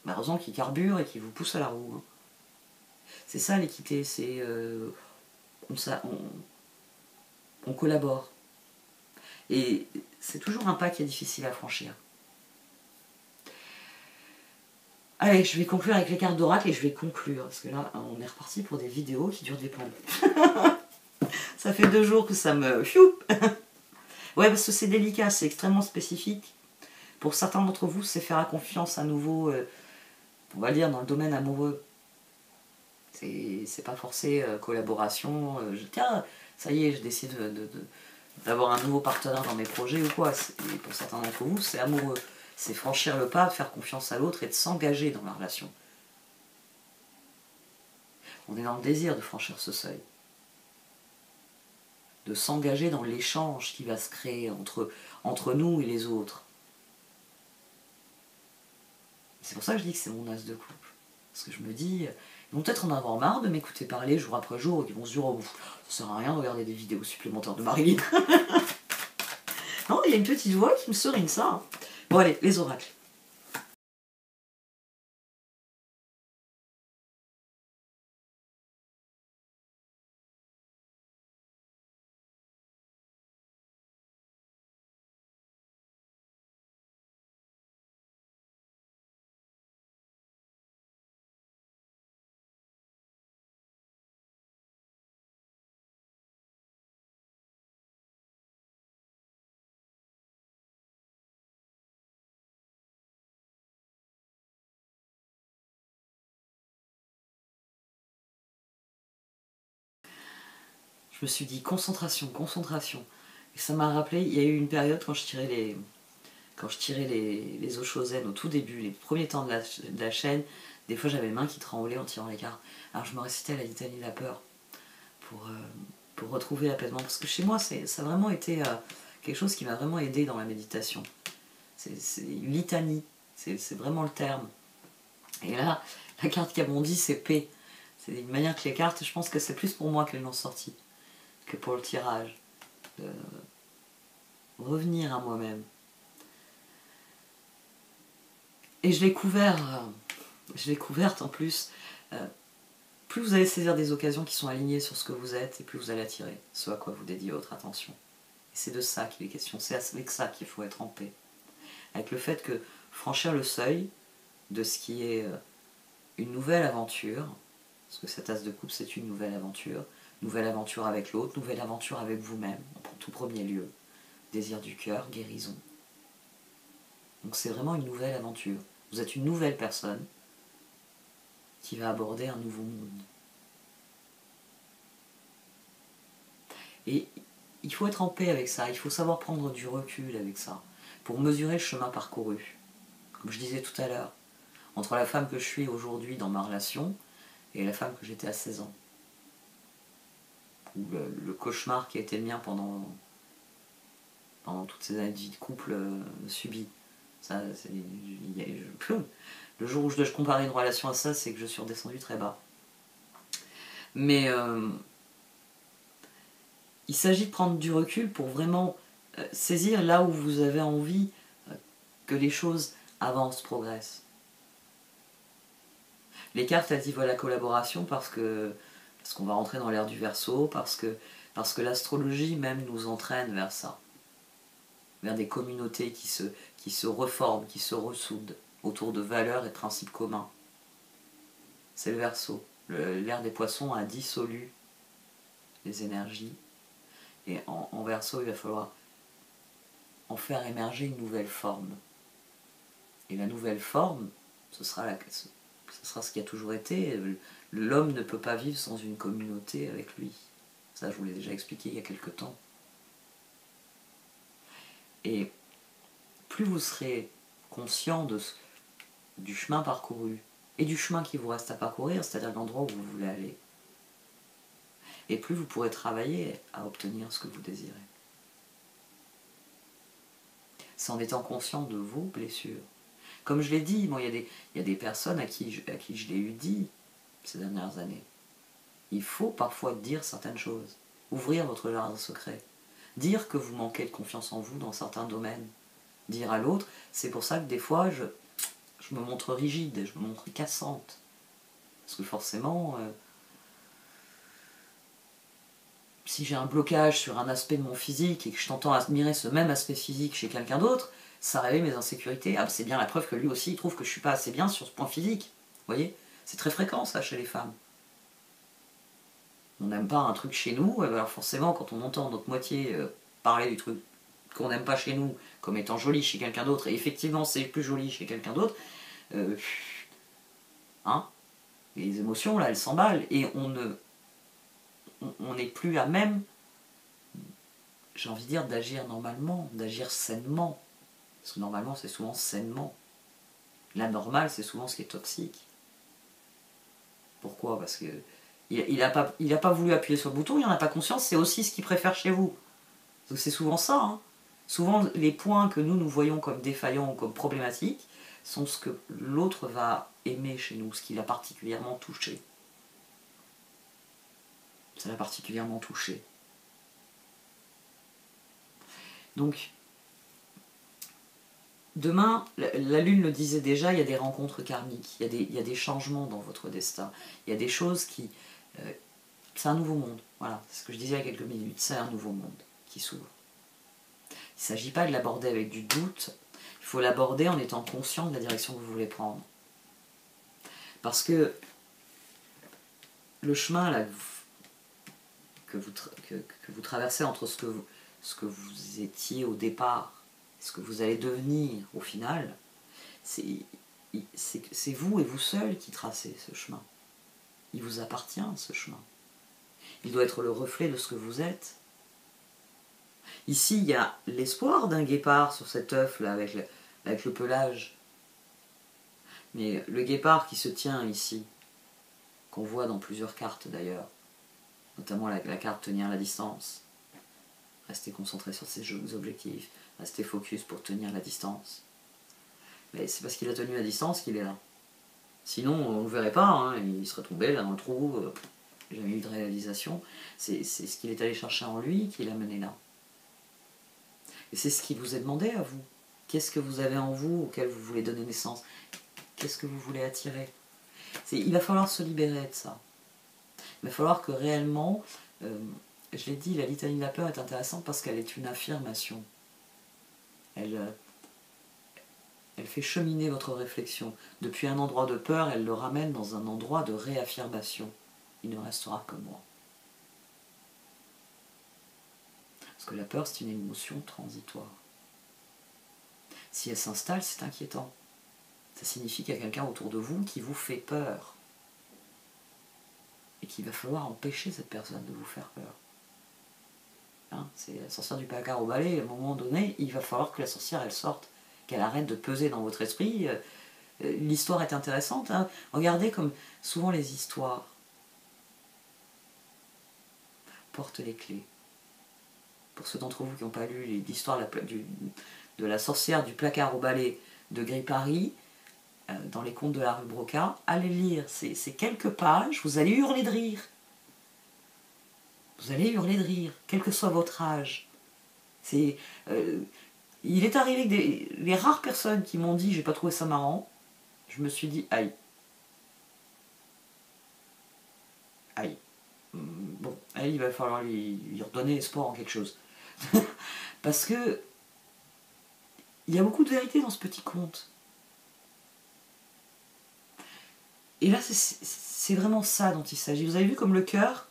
heureusement qu'il carbure et qu'il vous pousse à la roue. C'est ça l'équité, c'est on collabore. Et c'est toujours un pas qui est difficile à franchir. Allez, je vais conclure avec les cartes d'oracle et je vais conclure, parce que là, on est reparti pour des vidéos qui durent des plombs. Ça fait 2 jours que ça me... Ouais, parce que c'est délicat, c'est extrêmement spécifique. Pour certains d'entre vous, c'est faire confiance à nouveau, on va dire, dans le domaine amoureux. C'est pas forcé collaboration. Tiens, ça y est, je décide d'avoir un nouveau partenaire dans mes projets ou quoi. Et pour certains d'entre vous, c'est amoureux. C'est franchir le pas, de faire confiance à l'autre et de s'engager dans la relation. On est dans le désir de franchir ce seuil. De s'engager dans l'échange qui va se créer entre nous et les autres. C'est pour ça que je dis que c'est mon as de couple. Parce que je me dis, ils vont peut-être en avoir marre de m'écouter parler jour après jour, et qu'ils vont se dire, oh, ça sert à rien de regarder des vidéos supplémentaires de Marilyn. Non, il y a une petite voix qui me serine ça. Hein. Bon allez, les oracles. Je me suis dit concentration, concentration. Et ça m'a rappelé, il y a eu une période quand je tirais les eaux chausaines au tout début, les premiers temps de la chaîne, des fois j'avais les mains qui tremblaient en tirant les cartes. Alors je me récitais la litanie de la peur pour retrouver l'apaisement. Parce que chez moi, ça a vraiment été quelque chose qui m'a vraiment aidé dans la méditation. C'est une litanie, c'est vraiment le terme. Et là, la carte qui a bondi, c'est paix. C'est une manière que les cartes, je pense que c'est plus pour moi qu'elles l'ont sorti que pour le tirage. De revenir à moi-même. Et je l'ai couverte en plus. Plus vous allez saisir des occasions qui sont alignées sur ce que vous êtes, et plus vous allez attirer ce à quoi vous dédiez votre attention. Et c'est de ça qu'il est question, c'est avec ça qu'il faut être en paix. Avec le fait que franchir le seuil de ce qui est une nouvelle aventure, parce que cet as de coupe c'est une nouvelle aventure avec l'autre, nouvelle aventure avec vous-même, en tout premier lieu, désir du cœur, guérison. Donc c'est vraiment une nouvelle aventure. Vous êtes une nouvelle personne qui va aborder un nouveau monde. Et il faut être en paix avec ça, il faut savoir prendre du recul avec ça, pour mesurer le chemin parcouru. Comme je disais tout à l'heure, entre la femme que je suis aujourd'hui dans ma relation et la femme que j'étais à 16 ans. Ou le cauchemar qui a été le mien pendant toutes ces années de vie de couple subie. Ça, le jour où je dois comparer une relation à ça, c'est que je suis redescendue très bas. Mais il s'agit de prendre du recul pour vraiment saisir là où vous avez envie que les choses avancent, progressent. Les cartes, elles disent voilà collaboration parce qu'on va rentrer dans l'ère du Verseau, parce que Parce que l'astrologie même nous entraîne vers ça, vers des communautés qui se reforment, qui se ressoudent autour de valeurs et principes communs. C'est le Verseau. L'ère des poissons a dissolu les énergies. Et en Verseau, il va falloir en faire émerger une nouvelle forme. Et la nouvelle forme, ce sera ce qui a toujours été. L'homme ne peut pas vivre sans une communauté avec lui. Ça, je vous l'ai déjà expliqué il y a quelque temps. Et plus vous serez conscient du chemin parcouru et du chemin qui vous reste à parcourir, c'est-à-dire l'endroit où vous voulez aller, et plus vous pourrez travailler à obtenir ce que vous désirez. C'est en étant conscient de vos blessures. Comme je l'ai dit, bon, il y a des personnes à qui je l'ai eu dit ces dernières années. Il faut parfois dire certaines choses, ouvrir votre jardin secret, dire que vous manquez de confiance en vous dans certains domaines, dire à l'autre, c'est pour ça que des fois je me montre rigide, je me montre cassante, parce que forcément, si j'ai un blocage sur un aspect de mon physique et que je t'entends admirer ce même aspect physique chez quelqu'un d'autre, ça réveille mes insécurités. Ah, c'est bien la preuve que lui aussi il trouve que je suis pas assez bien sur ce point physique. Vous voyez, c'est très fréquent ça chez les femmes. On n'aime pas un truc chez nous, alors forcément quand on entend notre moitié parler du truc qu'on n'aime pas chez nous comme étant joli chez quelqu'un d'autre, et effectivement c'est plus joli chez quelqu'un d'autre, hein, les émotions là elles s'emballent et on n'est plus à même, j'ai envie de dire, d'agir normalement, d'agir sainement. Parce que normalement, c'est souvent sainement. La normale, c'est souvent ce qui est toxique. Pourquoi? Parce que il a pas voulu appuyer sur le bouton, il n'en a pas conscience, c'est aussi ce qu'il préfère chez vous. Donc c'est souvent ça. Hein. Souvent, les points que nous voyons comme défaillants ou comme problématiques sont ce que l'autre va aimer chez nous, ce qui l'a particulièrement touché. Ça l'a particulièrement touché. Donc, demain, la Lune le disait déjà, il y a des rencontres karmiques, il y a des changements dans votre destin, il y a des choses qui... c'est un nouveau monde, voilà, c'est ce que je disais il y a quelques minutes, c'est un nouveau monde qui s'ouvre. Il ne s'agit pas de l'aborder avec du doute, il faut l'aborder en étant conscient de la direction que vous voulez prendre. Parce que le chemin là, que vous traversez entre ce que vous étiez au départ, ce que vous allez devenir au final, c'est vous et vous seul qui tracez ce chemin. Il vous appartient ce chemin. Il doit être le reflet de ce que vous êtes. Ici, il y a l'espoir d'un guépard sur cet œuf là avec le pelage. Mais le guépard qui se tient ici, qu'on voit dans plusieurs cartes d'ailleurs, notamment la carte tenir la distance. Restez concentré sur ses objectifs, restez focus pour tenir la distance. Mais c'est parce qu'il a tenu la distance qu'il est là. Sinon, on ne le verrait pas, hein, il serait tombé là dans le trou, jamais eu de réalisation. C'est ce qu'il est allé chercher en lui qui l'a mené là. Et c'est ce qui vous est demandé à vous. Qu'est-ce que vous avez en vous auquel vous voulez donner naissance? Qu'est-ce que vous voulez attirer? Il va falloir se libérer de ça. Il va falloir que réellement, je l'ai dit, la litanie de la peur est intéressante parce qu'elle est une affirmation. Elle fait cheminer votre réflexion. Depuis un endroit de peur, elle le ramène dans un endroit de réaffirmation. Il ne restera que moi. Parce que la peur, c'est une émotion transitoire. Si elle s'installe, c'est inquiétant. Ça signifie qu'il y a quelqu'un autour de vous qui vous fait peur. Et qu'il va falloir empêcher cette personne de vous faire peur. Hein, c'est la sorcière du placard au balai, à un moment donné, il va falloir que la sorcière, elle sorte, qu'elle arrête de peser dans votre esprit. L'histoire est intéressante. Hein. Regardez comme souvent les histoires portent les clés. Pour ceux d'entre vous qui n'ont pas lu l'histoire de la sorcière du placard au balai de Gripari, dans les contes de la rue Broca, allez lire ces quelques pages, vous allez hurler de rire. Vous allez hurler de rire, quel que soit votre âge. Il est arrivé que les rares personnes qui m'ont dit « j'ai pas trouvé ça marrant », je me suis dit « aïe ». Aïe. Bon, elle, il va falloir lui redonner espoir en quelque chose. Parce que il y a beaucoup de vérité dans ce petit conte. Et là, c'est vraiment ça dont il s'agit. Vous avez vu comme le cœur,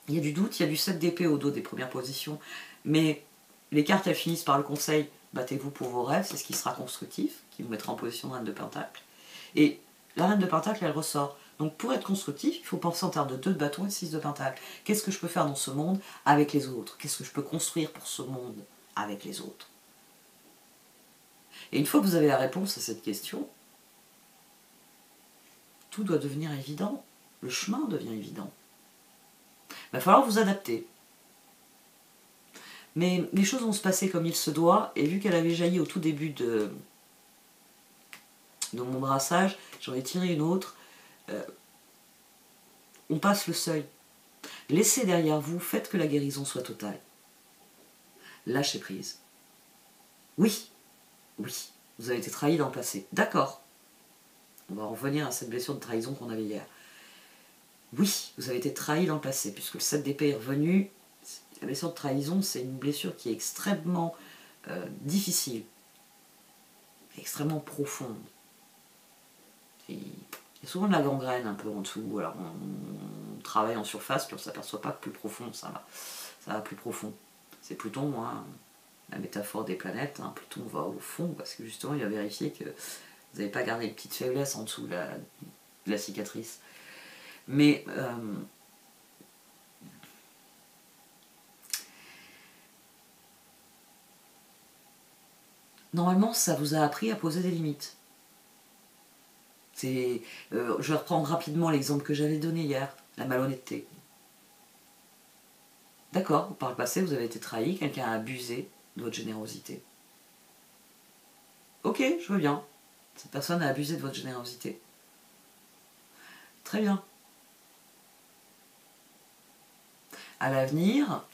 il y a du doute, il y a du 7 d'épée au dos des premières positions, mais les cartes, elles finissent par le conseil, battez-vous pour vos rêves, c'est ce qui sera constructif, qui vous mettra en position de reine de pentacle. Et la reine de pentacle, elle ressort. Donc pour être constructif, il faut penser en termes de 2 de bâton et de 6 de pentacle. Qu'est-ce que je peux faire dans ce monde avec les autres? Qu'est-ce que je peux construire pour ce monde avec les autres? Et une fois que vous avez la réponse à cette question, tout doit devenir évident. Le chemin devient évident. Il va falloir vous adapter. Mais les choses vont se passer comme il se doit, et vu qu'elle avait jailli au tout début de mon brassage, j'en ai tiré une autre. On passe le seuil. Laissez derrière vous, faites que la guérison soit totale. Lâchez prise. Oui, oui, vous avez été trahi dans le passé. D'accord. On va revenir à cette blessure de trahison qu'on avait hier. Oui, vous avez été trahi dans le passé, puisque le 7 d'épée est revenu. La blessure de trahison, c'est une blessure qui est extrêmement difficile, extrêmement profonde. Et il y a souvent de la gangrène un peu en dessous. Alors on travaille en surface, puis on ne s'aperçoit pas que plus profond ça va plus profond. C'est Pluton, la métaphore des planètes. Pluton va au fond, parce que justement il a vérifié que vous n'avez pas gardé une petite faiblesse en dessous de la cicatrice. Mais normalement, ça vous a appris à poser des limites. Je vais reprendre rapidement l'exemple que j'avais donné hier, la malhonnêteté. D'accord, par le passé, vous avez été trahi, quelqu'un a abusé de votre générosité. Ok, je veux bien. Cette personne a abusé de votre générosité. Très bien. À l'avenir,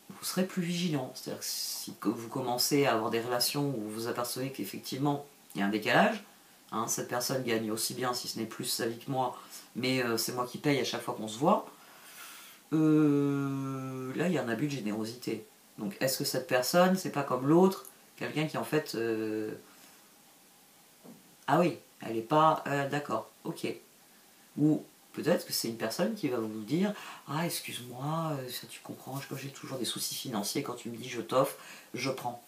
vous serez plus vigilant. C'est-à-dire que si vous commencez à avoir des relations où vous vous apercevez qu'effectivement, il y a un décalage, cette personne gagne aussi bien, si ce n'est plus sa vie que moi, mais c'est moi qui paye à chaque fois qu'on se voit, là, il y a un abus de générosité. Donc, est-ce que cette personne, c'est pas comme l'autre, quelqu'un qui en fait... ah oui, elle n'est pas... d'accord, ok. Ou peut-être que c'est une personne qui va vous dire « Ah, excuse-moi, ça tu comprends, j'ai toujours des soucis financiers, quand tu me dis je t'offre, je prends. »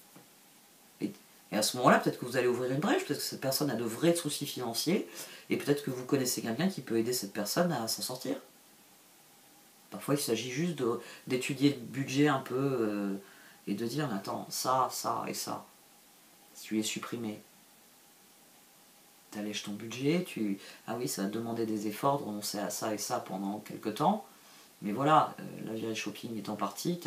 Et à ce moment-là, peut-être que vous allez ouvrir une brèche, peut-être que cette personne a de vrais soucis financiers, et peut-être que vous connaissez quelqu'un qui peut aider cette personne à s'en sortir. Parfois, il s'agit juste d'étudier le budget un peu et de dire, mais attends, ça, ça et ça, si tu les supprimé, tu allèges ton budget, ah oui, ça va te demander des efforts de renoncer à ça et ça pendant quelques temps, mais voilà, la virée shopping étant partie,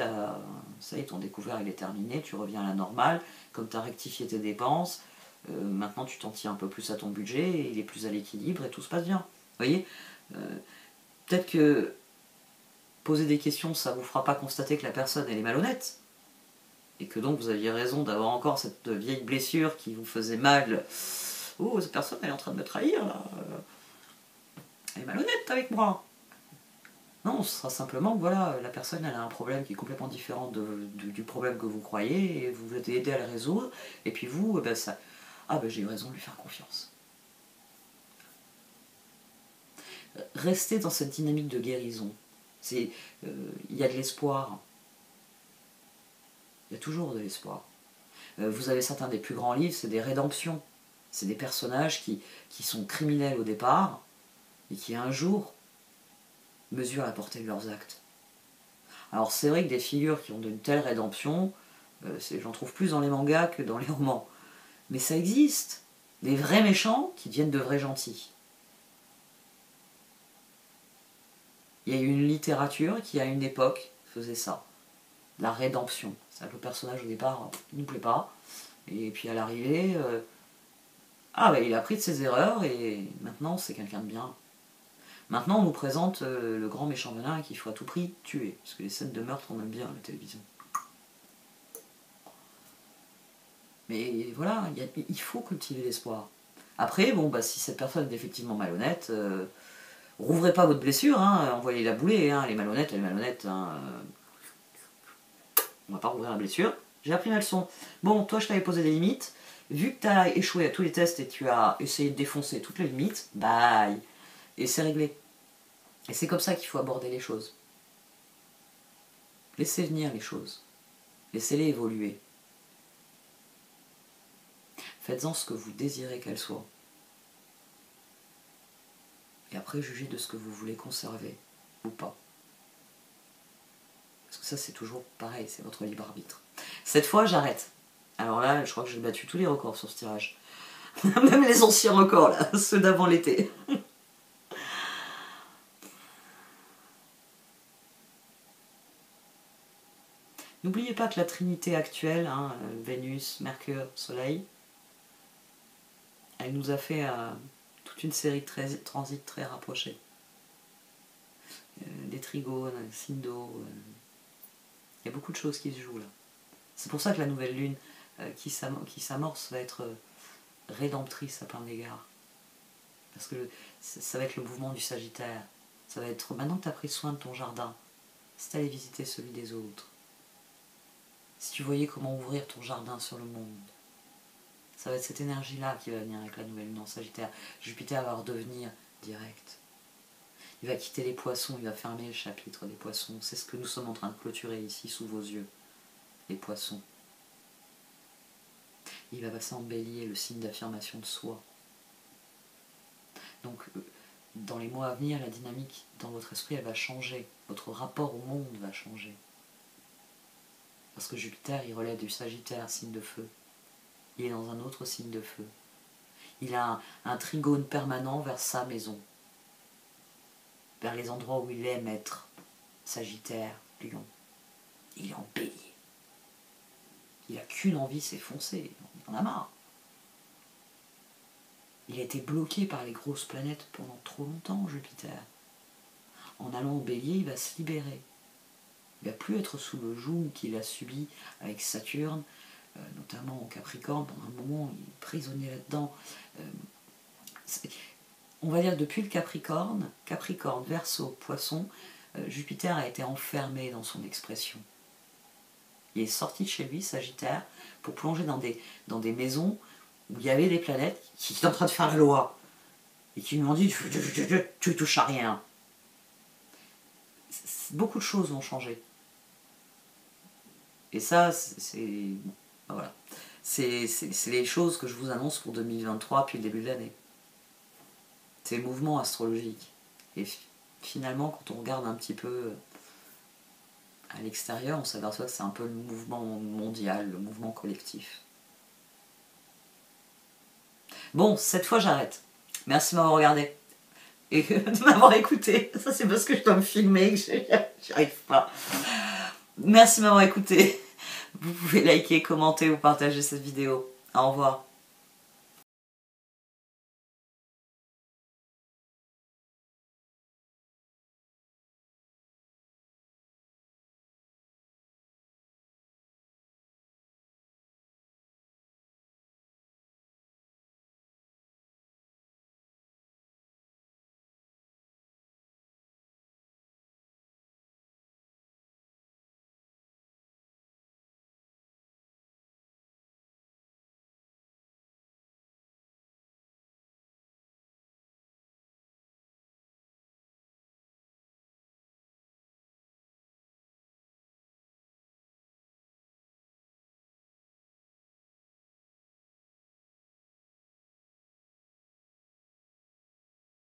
ça y est, ton découvert il est terminé, tu reviens à la normale, comme tu as rectifié tes dépenses, maintenant tu t'en tiens un peu plus à ton budget, et il est plus à l'équilibre et tout se passe bien. Vous voyez, peut-être que poser des questions, ça ne vous fera pas constater que la personne elle est malhonnête, et que donc vous aviez raison d'avoir encore cette vieille blessure qui vous faisait mal. Oh, cette personne elle est en train de me trahir là. Elle est malhonnête avec moi. Non, ce sera simplement que voilà, la personne elle a un problème qui est complètement différent du problème que vous croyez, et vous voulez aider à le résoudre, et puis vous, j'ai eu raison de lui faire confiance. Restez dans cette dynamique de guérison. Il y a de l'espoir. Il y a toujours de l'espoir. Vous avez certains des plus grands livres, c'est des rédemptions. C'est des personnages qui sont criminels au départ, et qui un jour mesurent la portée de leurs actes. Alors c'est vrai que des figures qui ont de telles rédemptions, j'en trouve plus dans les mangas que dans les romans. Mais ça existe. Des vrais méchants qui deviennent de vrais gentils. Il y a eu une littérature qui, à une époque, faisait ça. La rédemption. C'est-à-dire que le personnage, au départ, il ne nous plaît pas. Et puis à l'arrivée, il a appris de ses erreurs et maintenant, c'est quelqu'un de bien. Maintenant, on nous présente le grand méchant venin qu'il faut à tout prix tuer. Parce que les scènes de meurtre, on aime bien à la télévision. Mais voilà, il faut cultiver l'espoir. Après, si cette personne est effectivement malhonnête, rouvrez pas votre blessure, hein, envoyez la bouler, hein, les malhonnêtes, hein, on va pas rouvrir la blessure. J'ai appris ma leçon. Bon, toi je t'avais posé des limites, vu que tu as échoué à tous les tests et tu as essayé de défoncer toutes les limites, bye. Et c'est réglé. Et c'est comme ça qu'il faut aborder les choses. Laissez venir les choses. Laissez-les évoluer. Faites-en ce que vous désirez qu'elles soient. Et après, jugez de ce que vous voulez conserver ou pas. Parce que ça, c'est toujours pareil, c'est votre libre arbitre. Cette fois, j'arrête. Alors là, je crois que j'ai battu tous les records sur ce tirage. Même les anciens records, là, ceux d'avant l'été. N'oubliez pas que la trinité actuelle, hein, Vénus, Mercure, Soleil, elle nous a fait toute une série de transits très rapprochés. Des trigones, des signes d'eau. Il y a beaucoup de choses qui se jouent là. C'est pour ça que la nouvelle lune qui s'amorce va être rédemptrice à plein d'égards. Parce que ça va être le mouvement du Sagittaire. Ça va être, maintenant que tu as pris soin de ton jardin, c'est aller visiter celui des autres. Si tu voyais comment ouvrir ton jardin sur le monde, ça va être cette énergie-là qui va venir avec la nouvelle lune en Sagittaire. Jupiter va redevenir direct. Il va quitter les poissons, il va fermer le chapitre des poissons. C'est ce que nous sommes en train de clôturer ici sous vos yeux. Les poissons. Il va passer en bélier, le signe d'affirmation de soi. Donc, dans les mois à venir, la dynamique dans votre esprit, elle va changer. Votre rapport au monde va changer. Parce que Jupiter, il relève du Sagittaire, signe de feu. Il est dans un autre signe de feu. Il a un trigone permanent vers sa maison. Vers les endroits où il aime être. Sagittaire, Lion. Il est en bélier. Il n'a qu'une envie, c'est foncer. Il en a marre. Il a été bloqué par les grosses planètes pendant trop longtemps, Jupiter. En allant au bélier, il va se libérer. Il ne va plus être sous le joug qu'il a subi avec Saturne, notamment en Capricorne. Pendant un moment, il est prisonnier là-dedans. On va dire depuis le Capricorne, Verseau, Poisson, Jupiter a été enfermé dans son expression. Il est sorti de chez lui, Sagittaire, pour plonger dans des maisons où il y avait des planètes qui étaient en train de faire la loi. Et qui lui ont dit « tu touches à rien ». Beaucoup de choses vont changer. Et ça, voilà. C'est les choses que je vous annonce pour 2023 depuis le début de l'année. C'est le mouvement astrologique. Et finalement, quand on regarde un petit peu à l'extérieur, on s'aperçoit que c'est un peu le mouvement mondial, le mouvement collectif. Bon, cette fois j'arrête. Merci de m'avoir regardé. Et de m'avoir écouté. Ça c'est parce que je dois me filmer que j'y arrive pas. Merci de m'avoir écouté. Vous pouvez liker, commenter ou partager cette vidéo. Au revoir.